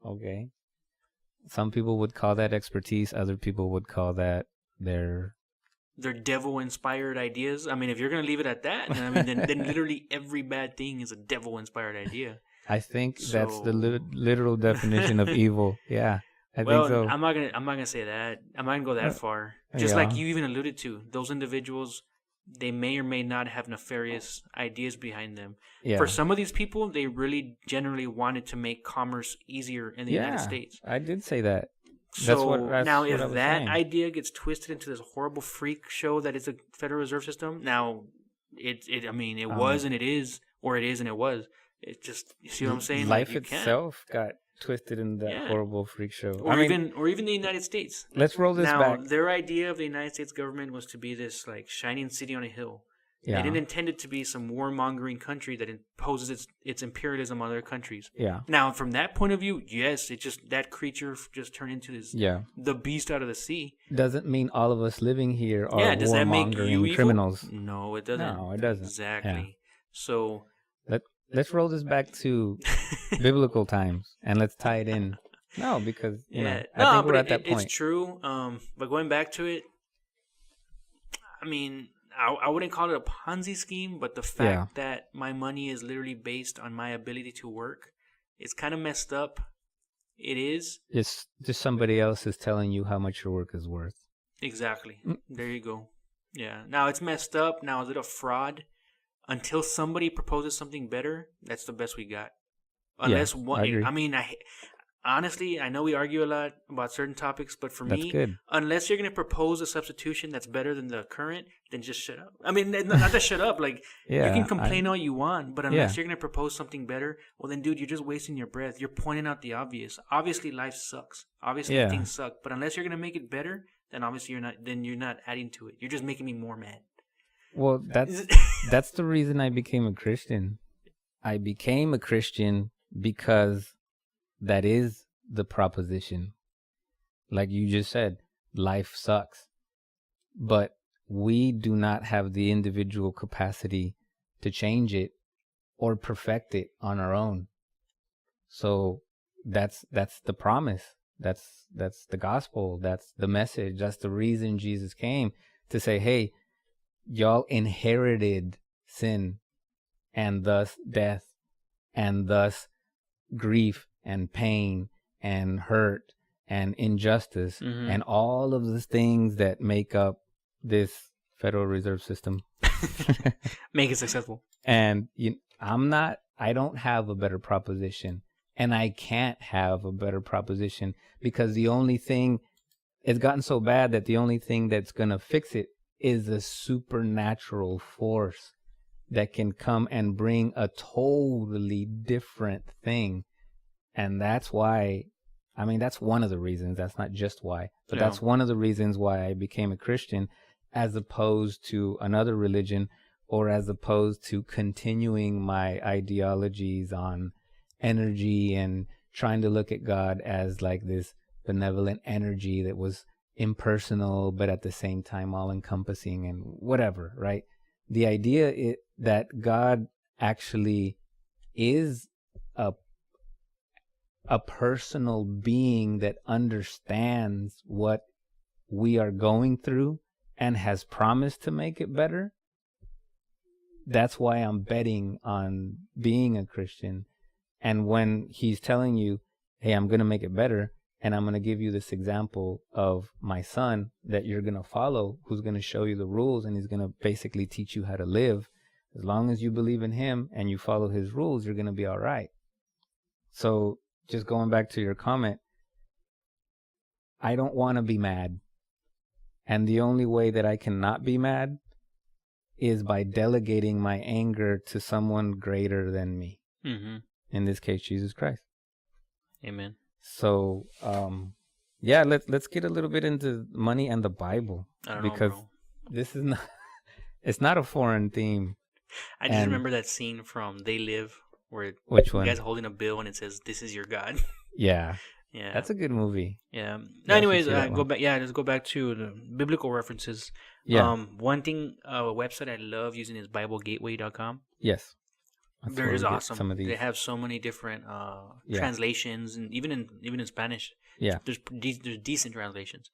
Okay. Some people would call that expertise. Other people would call that their devil-inspired ideas. I mean, if you're going to leave it at that, then literally every bad thing is a devil-inspired idea. I think that's the literal definition of evil. Yeah, I think so. I'm not gonna say that. I'm not gonna go that far. Just like you even alluded to, those individuals, they may or may not have nefarious ideas behind them. Yeah. For some of these people, they really generally wanted to make commerce easier in the United States. I did say that. Now, if that idea gets twisted into this horrible freak show that is a Federal Reserve System, now it was and it is, or it is and it was. It just, you see what I'm saying? Life itself got twisted in that horrible freak show. Or even the United States. Let's roll this back. Now, their idea of the United States government was to be this like shining city on a hill. Yeah. They didn't intend it to be some warmongering country that imposes its imperialism on other countries. Yeah. Now, from that point of view, yes, that creature just turned into this the beast out of the sea. Doesn't mean all of us living here are warmongering criminals. No, it doesn't. No, it doesn't. Exactly. Yeah. So let's roll this back to biblical times and let's tie it in. No, because I think we're at that point. It's true. But going back to it, I mean, I wouldn't call it a Ponzi scheme, but the fact that my money is literally based on my ability to work, it's kind of messed up. It is. It's just somebody else is telling you how much your work is worth. Exactly. There you go. Yeah. Now it's messed up. Now is it a fraud? Until somebody proposes something better, that's the best we got. Unless one, I mean, honestly, I know we argue a lot about certain topics, but for me, unless you're going to propose a substitution that's better than the current, then just shut up. I mean, not to shut up. Like, you can complain all you want, but unless you're going to propose something better, well, then, dude, you're just wasting your breath. You're pointing out the obvious. Obviously, life sucks. Obviously, things suck. But unless you're going to make it better, then obviously you're not adding to it. You're just making me more mad. Well, that's the reason I became a Christian. I became a Christian because that is the proposition. Like you just said, life sucks. But we do not have the individual capacity to change it or perfect it on our own. So that's the promise. That's the gospel. That's the message. That's the reason Jesus came, to say, hey, y'all inherited sin and thus death and thus grief and pain and hurt and injustice and all of the things that make up this Federal Reserve System. Make it successful. And I don't have a better proposition, and I can't have a better proposition, because the only thing, it's gotten so bad that the only thing that's going to fix it is a supernatural force that can come and bring a totally different thing. And that's why, I mean, that's one of the reasons. That's not just why, but that's one of the reasons why I became a Christian, as opposed to another religion, or as opposed to continuing my ideologies on energy and trying to look at God as like this benevolent energy that was impersonal, but at the same time all encompassing and whatever, right? The idea that God actually is a personal being that understands what we are going through and has promised to make it better. That's why I'm betting on being a Christian. And when he's telling you, hey, I'm going to make it better, and I'm going to give you this example of my son that you're going to follow, who's going to show you the rules, and he's going to basically teach you how to live. As long as you believe in him and you follow his rules, you're going to be all right. So just going back to your comment, I don't want to be mad. And the only way that I can not be mad is by delegating my anger to someone greater than me. In this case, Jesus Christ. Amen. So, yeah, let's get a little bit into money and the Bible, because this is not, it's not a foreign theme. I just remember that scene from They Live, where which the one? guy's holding a bill and it says, "This is your God." Yeah. Yeah. That's a good movie. Yeah. Anyways, go back. Yeah, let's go back to the biblical references. Yeah. One thing, a website I love using is BibleGateway.com. Yes. They're just awesome. They have so many different translations, and even in Spanish. Yeah. There's decent translations.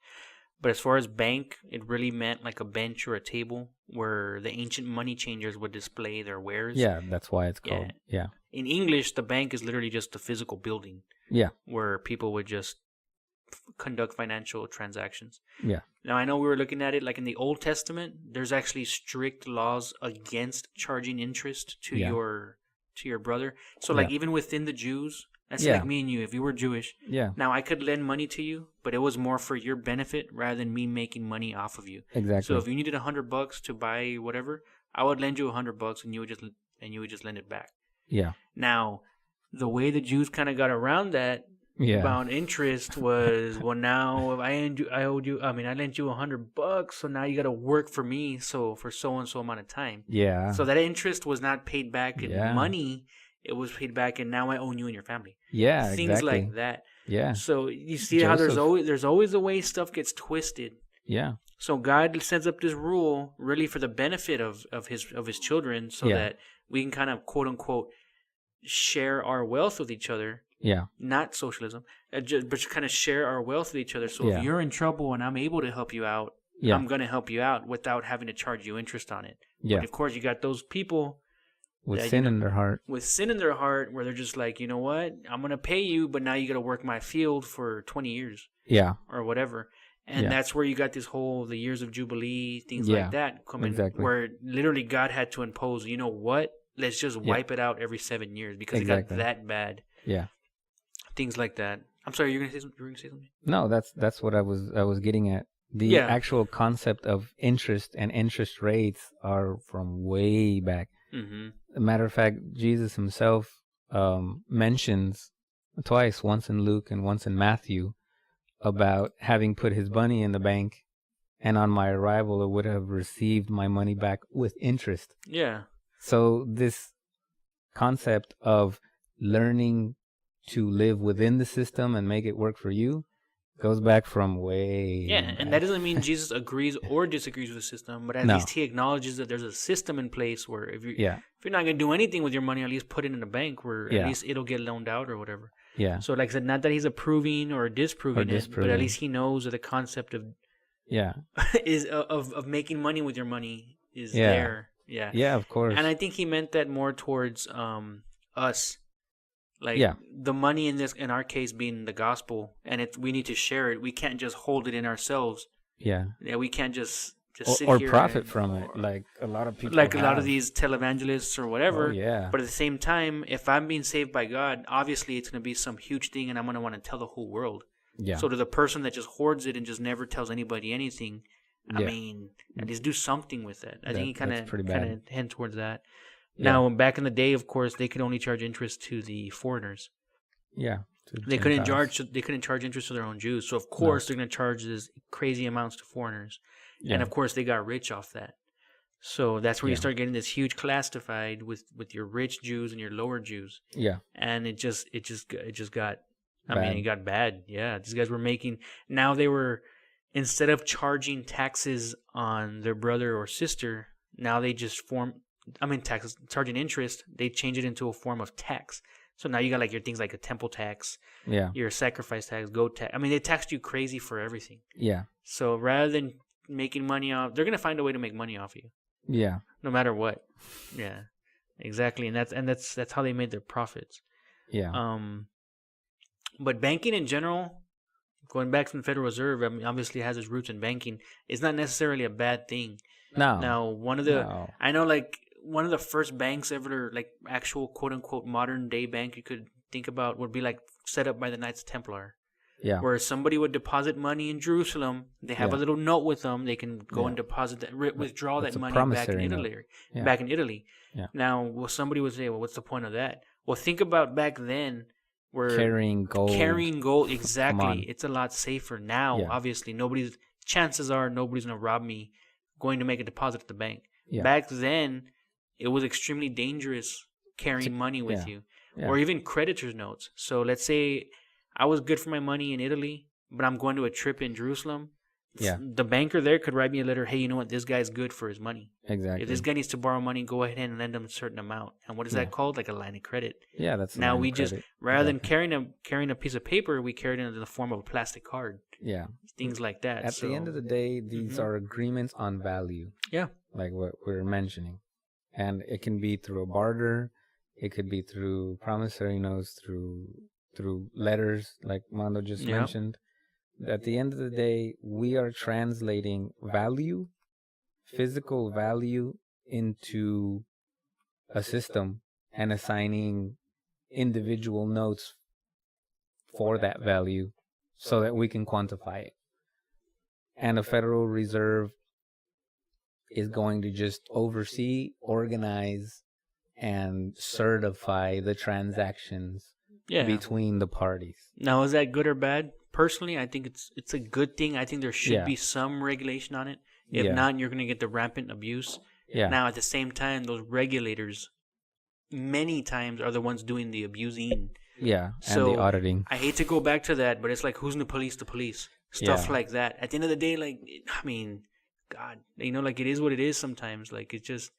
But as far as bank, it really meant like a bench or a table where the ancient money changers would display their wares. Yeah, that's why it's called. Yeah. In English, the bank is literally just a physical building. Yeah. Where people would just conduct financial transactions. Yeah. Now, I know we were looking at it like in the Old Testament, there's actually strict laws against charging interest to your brother. So like even within the Jews, that's like me and you, if you were Jewish. Yeah. Now, I could lend money to you, but it was more for your benefit rather than me making money off of you. Exactly. So if you needed $100 to buy whatever, I would lend you $100 and you would just lend it back. Yeah. Now, the way the Jews kind of got around that about interest was, well, now if I lent you $100, so now you got to work for me, so for so and so amount of time. Yeah. So that interest was not paid back in money; it was paid back in, now I own you and your family. Yeah, things like that. Yeah. So you see how there's always a way stuff gets twisted. Yeah. So God sets up this rule really for the benefit of his children, so that we can kind of quote unquote share our wealth with each other. Yeah. Not socialism, but just kind of share our wealth with each other. So if you're in trouble and I'm able to help you out, I'm going to help you out without having to charge you interest on it. Yeah. But of course, you got those people with sin in their heart. With sin in their heart, where they're just like, you know what? I'm going to pay you, but now you got to work my field for 20 years. Yeah. Or whatever. And that's where you got this whole, the years of Jubilee, things like that coming, where literally God had to impose, you know what? Let's just wipe it out every 7 years because it got that bad. Yeah. Things like that. I'm sorry, you're gonna say something? No, that's what I was getting at. The actual concept of interest and interest rates are from way back. Mm-hmm. As a matter of fact, Jesus himself mentions twice, once in Luke and once in Matthew, about having put his money in the bank, and on my arrival, it would have received my money back with interest. Yeah. So this concept of learning to live within the system and make it work for you goes back from way back. And that doesn't mean Jesus agrees or disagrees with the system, but at least he acknowledges that there's a system in place where if you're not going to do anything with your money, at least put it in a bank where at least it'll get loaned out or whatever. Yeah. So like I said, not that he's approving or disproving it, but at least he knows that the concept of Yeah. is of making money with your money is Yeah. there. Yeah. Yeah, of course. And I think he meant that more towards us. Like Yeah. the money in our case being the gospel, and we need to share it. We can't just hold it in ourselves. Yeah. Yeah, we can't just sit Or here profit from it, like a lot of people like a lot of have. these televangelists or whatever. Oh, yeah. But at the same time, if I'm being saved by God, obviously it's going to be some huge thing, and I'm going to want to tell the whole world. Yeah. So to the person that just hoards it and just never tells anybody anything, I Yeah. mean, at least do something with it. I think he That's pretty bad. hint towards that. Yeah. Now, back in the day, of course, they could only charge interest to the foreigners. Yeah. They couldn't charge interest to their own Jews. So of course they're going to charge this crazy amounts to foreigners. Yeah. And of course they got rich off that. So that's where you Yeah. start getting this huge class divide with your rich Jews and your lower Jews. Yeah. And it just got Bad. it got bad. Yeah, these guys were they were, instead of charging taxes on their brother or sister, now they just charging interest, they change it into a form of tax. So now you got like your things like a temple tax, Yeah. your sacrifice tax, goat tax. I mean, they taxed you crazy for everything. Yeah. So rather than making money off, they're gonna find a way to make money off you, Yeah. no matter what. Yeah, exactly, and that's how they made their profits. Yeah. But banking in general, going back from the Federal Reserve, I mean, obviously has its roots in banking. It's not necessarily a bad thing. No. Now, I know, like one of the first banks ever, like actual quote unquote modern day bank you could think about would be like set up by the Knights Templar. Yeah. Where somebody would deposit money in Jerusalem, they have a little note with them. They can go and deposit that, withdraw that money back in Italy. Yeah. Back in Italy. Yeah. Now, somebody would say, "Well, what's the point of that?" Well, think about back then, where Carrying gold. Exactly. It's a lot safer now. Yeah. Obviously, chances are nobody's gonna rob me going to make a deposit at the bank. Yeah. Back then, it was extremely dangerous carrying money with you, or even creditors' notes. So let's say I was good for my money in Italy, but I'm going to a trip in Jerusalem. Yeah. The banker there could write me a letter, hey, you know what? This guy's good for his money. Exactly. If this guy needs to borrow money, go ahead and lend him a certain amount. And what is that called? Like a line of credit. Yeah, that's now we just rather than Exactly. carrying a piece of paper, we carry it in the form of a plastic card. Yeah. Things like that. At the end of the day, these are agreements on value. Yeah. Like what we're mentioning. And it can be through a barter. It could be through promissory notes, through letters, like Mando just mentioned. At the end of the day, we are translating value, physical value, into a system and assigning individual notes for that value so that we can quantify it. And the Federal Reserve is going to just oversee, organize, and certify the transactions between the parties. Now, is that good or bad? Personally, I think it's a good thing. I think there should be some regulation on it. If not, you're going to get the rampant abuse. Yeah. Now, at the same time, those regulators many times are the ones doing the abusing. Yeah, and so the auditing. I hate to go back to that, but it's like, who's in the police? The police. Stuff like that. At the end of the day, like, I mean, God, like it is what it is sometimes. Like, it's just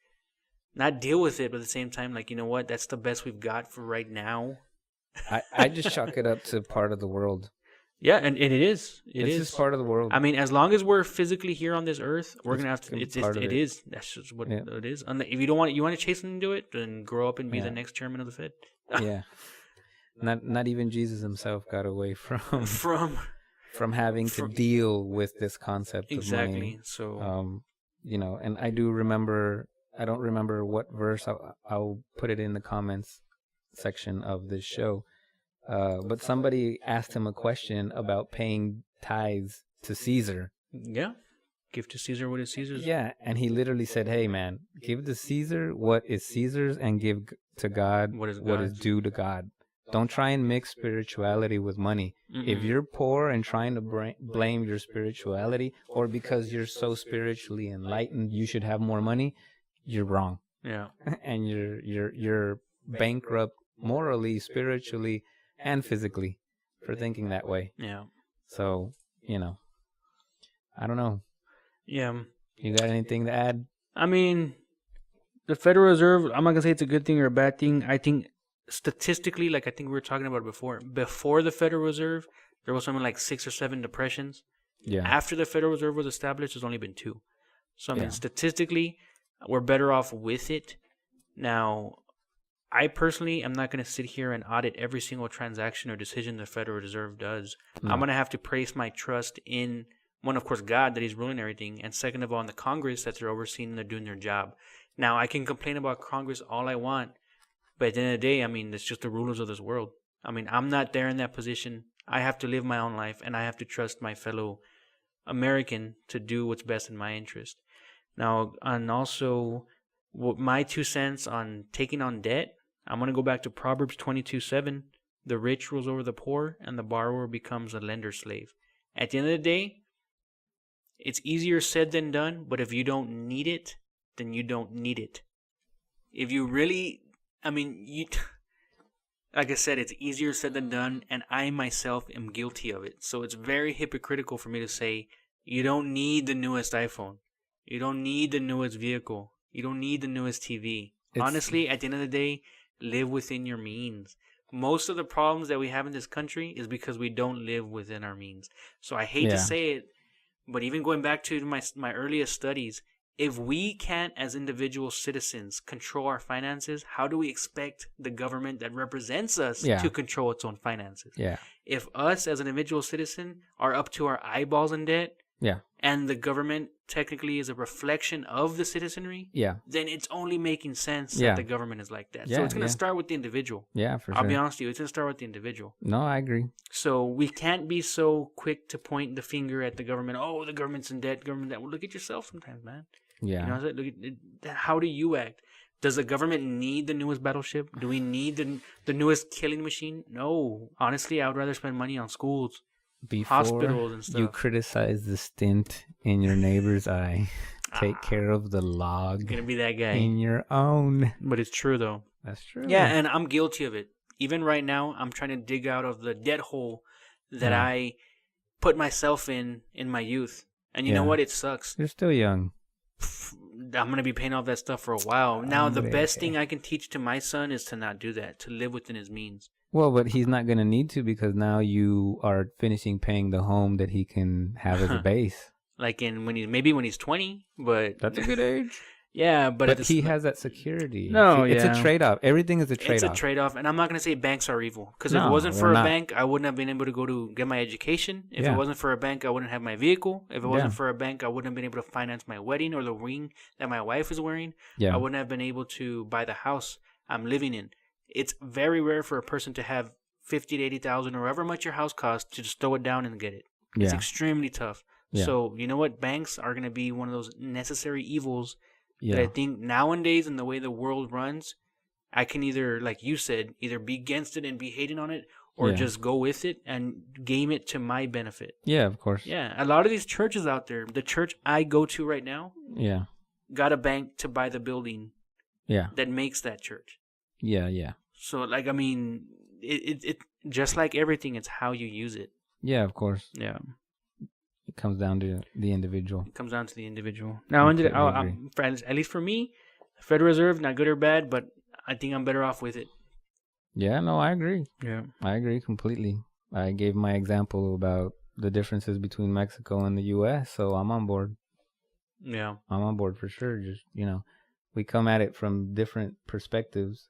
not deal with it, but at the same time, like, you know what? That's the best we've got for right now. I just chalk it up to part of the world. Yeah, and it is. It's just part of the world. I mean, as long as we're physically here on this earth, we're gonna have to. It is. That's just what it is. If you don't want, you want to chase them into it, then grow up and be the next chairman of the Fed. Yeah. Not even Jesus himself got away from having to deal with this concept of money. So and I do remember. I don't remember what verse. I'll put it in the comments section of this show. But somebody asked him a question about paying tithes to Caesar. Yeah. Give to Caesar what is Caesar's. Yeah, and he literally said, hey, man, give to Caesar what is Caesar's and give to God what is due to God. Don't try and mix spirituality with money. Mm-mm. If you're poor and trying to blame your spirituality, or because you're so spiritually enlightened, you should have more money, you're wrong. Yeah. And you're bankrupt morally, spiritually, and physically for thinking that way. Yeah. So, I don't know. Yeah. You got anything to add? I mean, the Federal Reserve, I'm not going to say it's a good thing or a bad thing. I think statistically, like I think we were talking about before the Federal Reserve, there was something like 6 or 7 depressions. Yeah. After the Federal Reserve was established, there's only been two. So, I mean, Yeah. statistically, we're better off with it. Now, I personally am not going to sit here and audit every single transaction or decision the Federal Reserve does. No. I'm going to have to place my trust in, one, of course, God, that he's ruling everything, and second of all, in the Congress, that they're overseeing and they're doing their job. Now, I can complain about Congress all I want, but at the end of the day, I mean, it's just the rulers of this world. I mean, I'm not there in that position. I have to live my own life, and I have to trust my fellow American to do what's best in my interest. Now, and also, my 2 cents on taking on debt, I'm going to go back to Proverbs 22:7. The rich rules over the poor, and the borrower becomes a lender's slave. At the end of the day, it's easier said than done, but if you don't need it, then you don't need it. If you really, I mean, like I said, it's easier said than done, and I myself am guilty of it. So it's very hypocritical for me to say, you don't need the newest iPhone. You don't need the newest vehicle. You don't need the newest TV. Honestly, at the end of the day, live within your means. Most of the problems that we have in this country is because we don't live within our means. So I hate to say it, but even going back to my earliest studies, if we can't, as individual citizens, control our finances, how do we expect the government that represents us to control its own finances? Yeah. If us, as an individual citizen, are up to our eyeballs in debt, and the government technically is a reflection of the citizenry, then it's only making sense that the government is like that. So it's going to start with the individual. Yeah, for sure. I'll be honest with you, it's going to start with the individual. No, I agree. So we can't be so quick to point the finger at the government. Oh, the government's in debt, government that. Well, look at yourself sometimes, man. Yeah. You know, look at, how do you act? Does the government need the newest battleship? Do we need the newest killing machine? No. Honestly, I would rather spend money on schools, hospitals, and stuff. You criticize the stint in your neighbor's eye. Take care of the log. You're gonna be that guy in your own. But it's true, though. That's true. Yeah, and I'm guilty of it. Even right now, I'm trying to dig out of the debt hole that I put myself in my youth. And you know what? It sucks. You're still young. I'm going to be paying off that stuff for a while. Now, the best thing I can teach to my son is to not do that, to live within his means. Well, but he's not going to need to, because now you are finishing paying the home that he can have as a base. Like when he's 20, but... That's a good age. Yeah, but he has that security. No, it's a trade-off. Everything is a trade-off. It's a trade-off, and I'm not going to say banks are evil, because if it wasn't for a bank, I wouldn't have been able to get my education. If it wasn't for a bank, I wouldn't have my vehicle. If it wasn't for a bank, I wouldn't have been able to finance my wedding or the ring that my wife is wearing. I wouldn't have been able to buy the house I'm living in. It's very rare for a person to have 50 to 80,000 or however much your house costs to just throw it down and get it. It's extremely tough. So you know what? Banks are going to be one of those necessary evils. That I think nowadays, in the way the world runs, I can either, like you said, either be against it and be hating on it, or just go with it and game it to my benefit. Yeah, of course. Yeah, a lot of these churches out there, the church I go to right now, got a bank to buy the building that makes that church. Yeah. So, like, I mean, it just like everything, it's how you use it. Yeah, of course. Yeah. It comes down to the individual. Now, at least for me, Federal Reserve, not good or bad, but I think I'm better off with it. Yeah, no, I agree. Yeah. I agree completely. I gave my example about the differences between Mexico and the U.S., so I'm on board. Yeah. I'm on board for sure. Just, we come at it from different perspectives.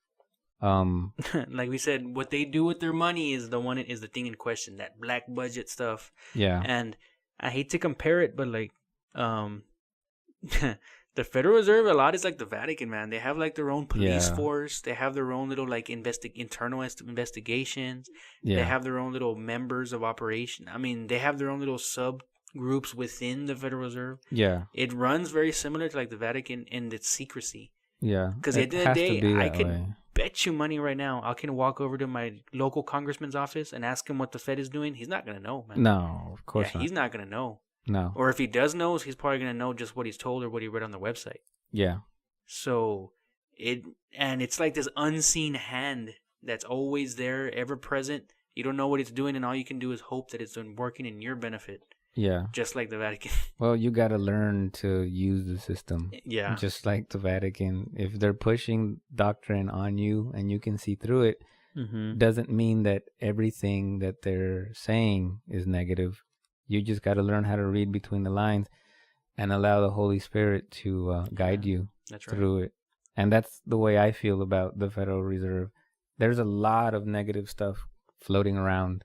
Like we said, what they do with their money is the thing in question, that black budget stuff. Yeah. And I hate to compare it, but like, the Federal Reserve, a lot is like the Vatican, man. They have like their own police force. They have their own little like internal investigations. Yeah. They have their own little members of operation. I mean, they have their own little subgroups within the Federal Reserve. Yeah. It runs very similar to like the Vatican in its secrecy. Yeah. Because at the end of the day, I can bet you money right now, I can walk over to my local congressman's office and ask him what the Fed is doing. He's not going to know, man. No, of course not. He's not going to know. No. Or if he does know, he's probably going to know just what he's told or what he read on the website. Yeah. So, it's like this unseen hand that's always there, ever present. You don't know what it's doing, and all you can do is hope that it's working in your benefit. Yeah. Just like the Vatican. Well, you got to learn to use the system. Yeah. Just like the Vatican. If they're pushing doctrine on you and you can see through it, doesn't mean that everything that they're saying is negative. You just got to learn how to read between the lines and allow the Holy Spirit to guide you through it. And that's the way I feel about the Federal Reserve. There's a lot of negative stuff floating around.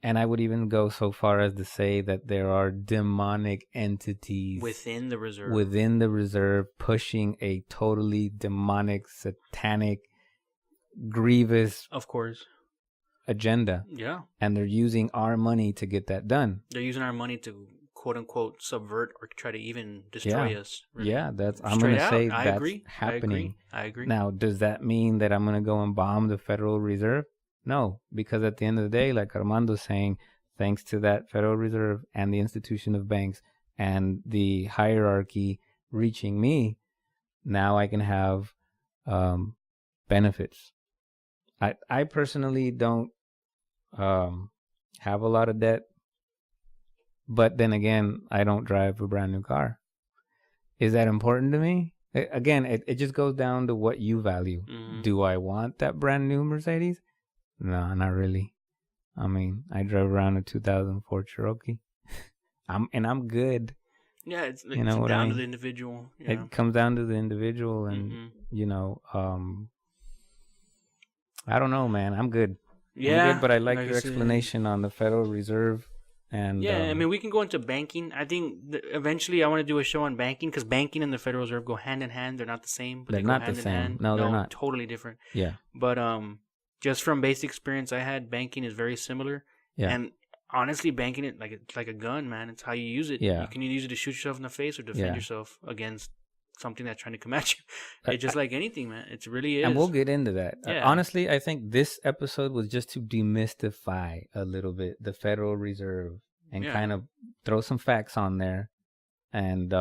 And I would even go so far as to say that there are demonic entities within the reserve pushing a totally demonic, satanic, grievous, of course, agenda. Yeah. And they're using our money to get that done. They're using our money to quote unquote subvert or try to even destroy us. Really. Yeah, I'm going to say that's happening. I agree. Now, does that mean that I'm going to go and bomb the Federal Reserve? No, because at the end of the day, like Armando's saying, thanks to that Federal Reserve and the institution of banks and the hierarchy reaching me, now I can have benefits. I personally don't have a lot of debt, but then again, I don't drive a brand new car. Is that important to me? Again, it just goes down to what you value. Mm-hmm. Do I want that brand new Mercedes? No, not really. I mean, I drove around a 2004 Cherokee. I'm good. Yeah, it's down to the individual. It comes down to the individual, and I don't know, man. I'm good. Yeah, I'm good, but I like your explanation on the Federal Reserve. And I mean, we can go into banking. I think eventually I want to do a show on banking because banking and the Federal Reserve go hand in hand. They're not the same. But they're not the same. No, they're not. Totally different. Yeah. But just from basic experience I had, banking is very similar. Yeah. And honestly, banking it's like a gun, man. It's how you use it. Yeah. You can use it to shoot yourself in the face or defend yourself against something that's trying to come at you. It's just like anything, man. It really is. And we'll get into that. Yeah. Honestly, I think this episode was just to demystify a little bit the Federal Reserve and kind of throw some facts on there and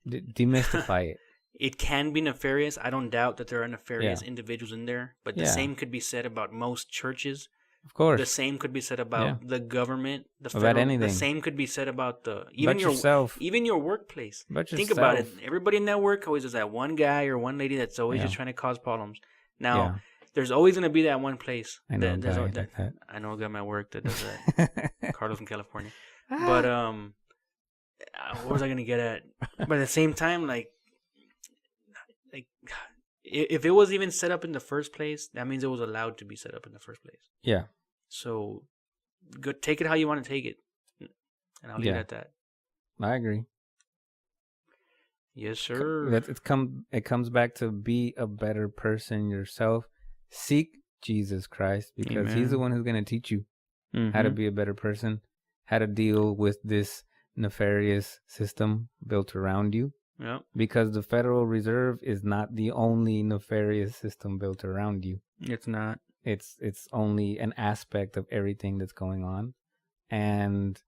demystify it. It can be nefarious. I don't doubt that there are nefarious individuals in there, but the same could be said about most churches. Of course. The same could be said about the government, the federal, about anything. The same could be said about even your workplace. About Think about it. Everybody in that work always has that one guy or one lady that's always just trying to cause problems. Now, there's always going to be that one place. I know I know a guy at my work that does that. Carlos from California. But what was I going to get at? But at the same time, like if it was even set up in the first place, that means it was allowed to be set up in the first place. Yeah. So, take it how you want to take it, and I'll leave it at that. I agree. Yes, sir. It comes back to be a better person yourself. Seek Jesus Christ because He's the one who's going to teach you how to be a better person, how to deal with this nefarious system built around you. Yeah. Because the Federal Reserve is not the only nefarious system built around you. It's not. It's only an aspect of everything that's going on. And,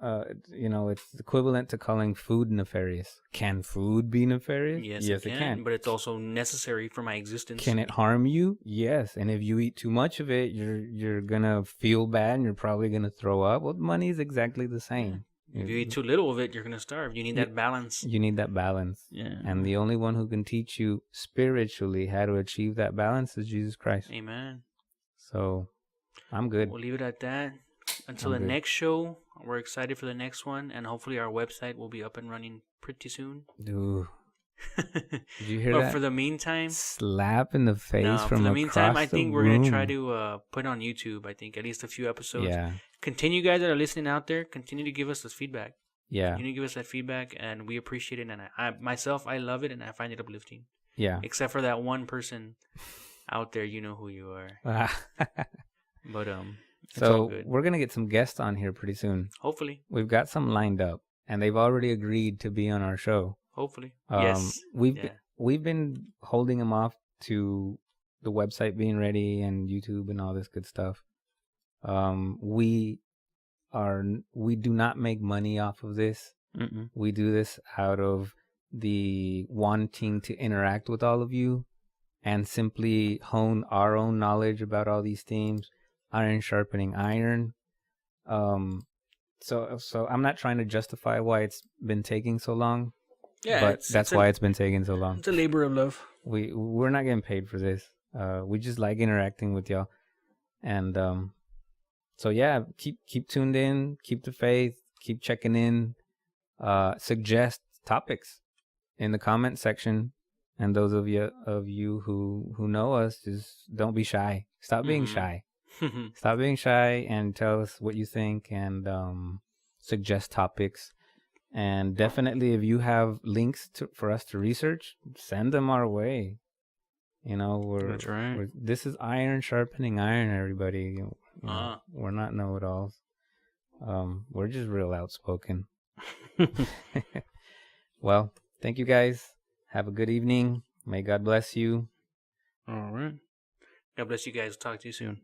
it's equivalent to calling food nefarious. Can food be nefarious? Yes, it can. But it's also necessary for my existence. Can it harm you? Yes. And if you eat too much of it, you're going to feel bad and you're probably going to throw up. Well, money is exactly the same. If you eat too little of it, you're going to starve. You need that balance. You need that balance. Yeah. And the only one who can teach you spiritually how to achieve that balance is Jesus Christ. Amen. So, I'm good. We'll leave it at that. Until the next show, we're excited for the next one. And hopefully our website will be up and running pretty soon. Dude. Did you hear that? But for the meantime... Slap in the face from across the room. For the meantime, I think we're going to try to put it on YouTube, I think. At least a few episodes. Yeah. Continue, guys that are listening out there. Continue to give us this feedback. Yeah. Continue to give us that feedback, and we appreciate it. And I love it, and I find it uplifting. Yeah. Except for that one person out there, you know who you are. But it's all good. We're gonna get some guests on here pretty soon. Hopefully. We've got some lined up, and they've already agreed to be on our show. Hopefully. Yes. We've been holding them off to the website being ready and YouTube and all this good stuff. We do not make money off of this. Mm-mm. We do this out of the wanting to interact with all of you and simply hone our own knowledge about all these themes. Iron sharpening iron. So I'm not trying to justify why it's been taking so long. Yeah, but that's why it's been taking so long. It's a labor of love. We're not getting paid for this. We just like interacting with y'all. And So yeah, keep tuned in, keep the faith, keep checking in. Suggest topics in the comment section, and those of you who know us, just don't be shy. Stop being shy. Stop being shy and tell us what you think, and suggest topics. And definitely, if you have links for us to research, send them our way. That's right. This is iron sharpening iron, everybody. We're not know-it-alls. We're just real outspoken. Well, thank you guys. Have a good evening. May God bless you. All right. God bless you guys. Talk to you soon.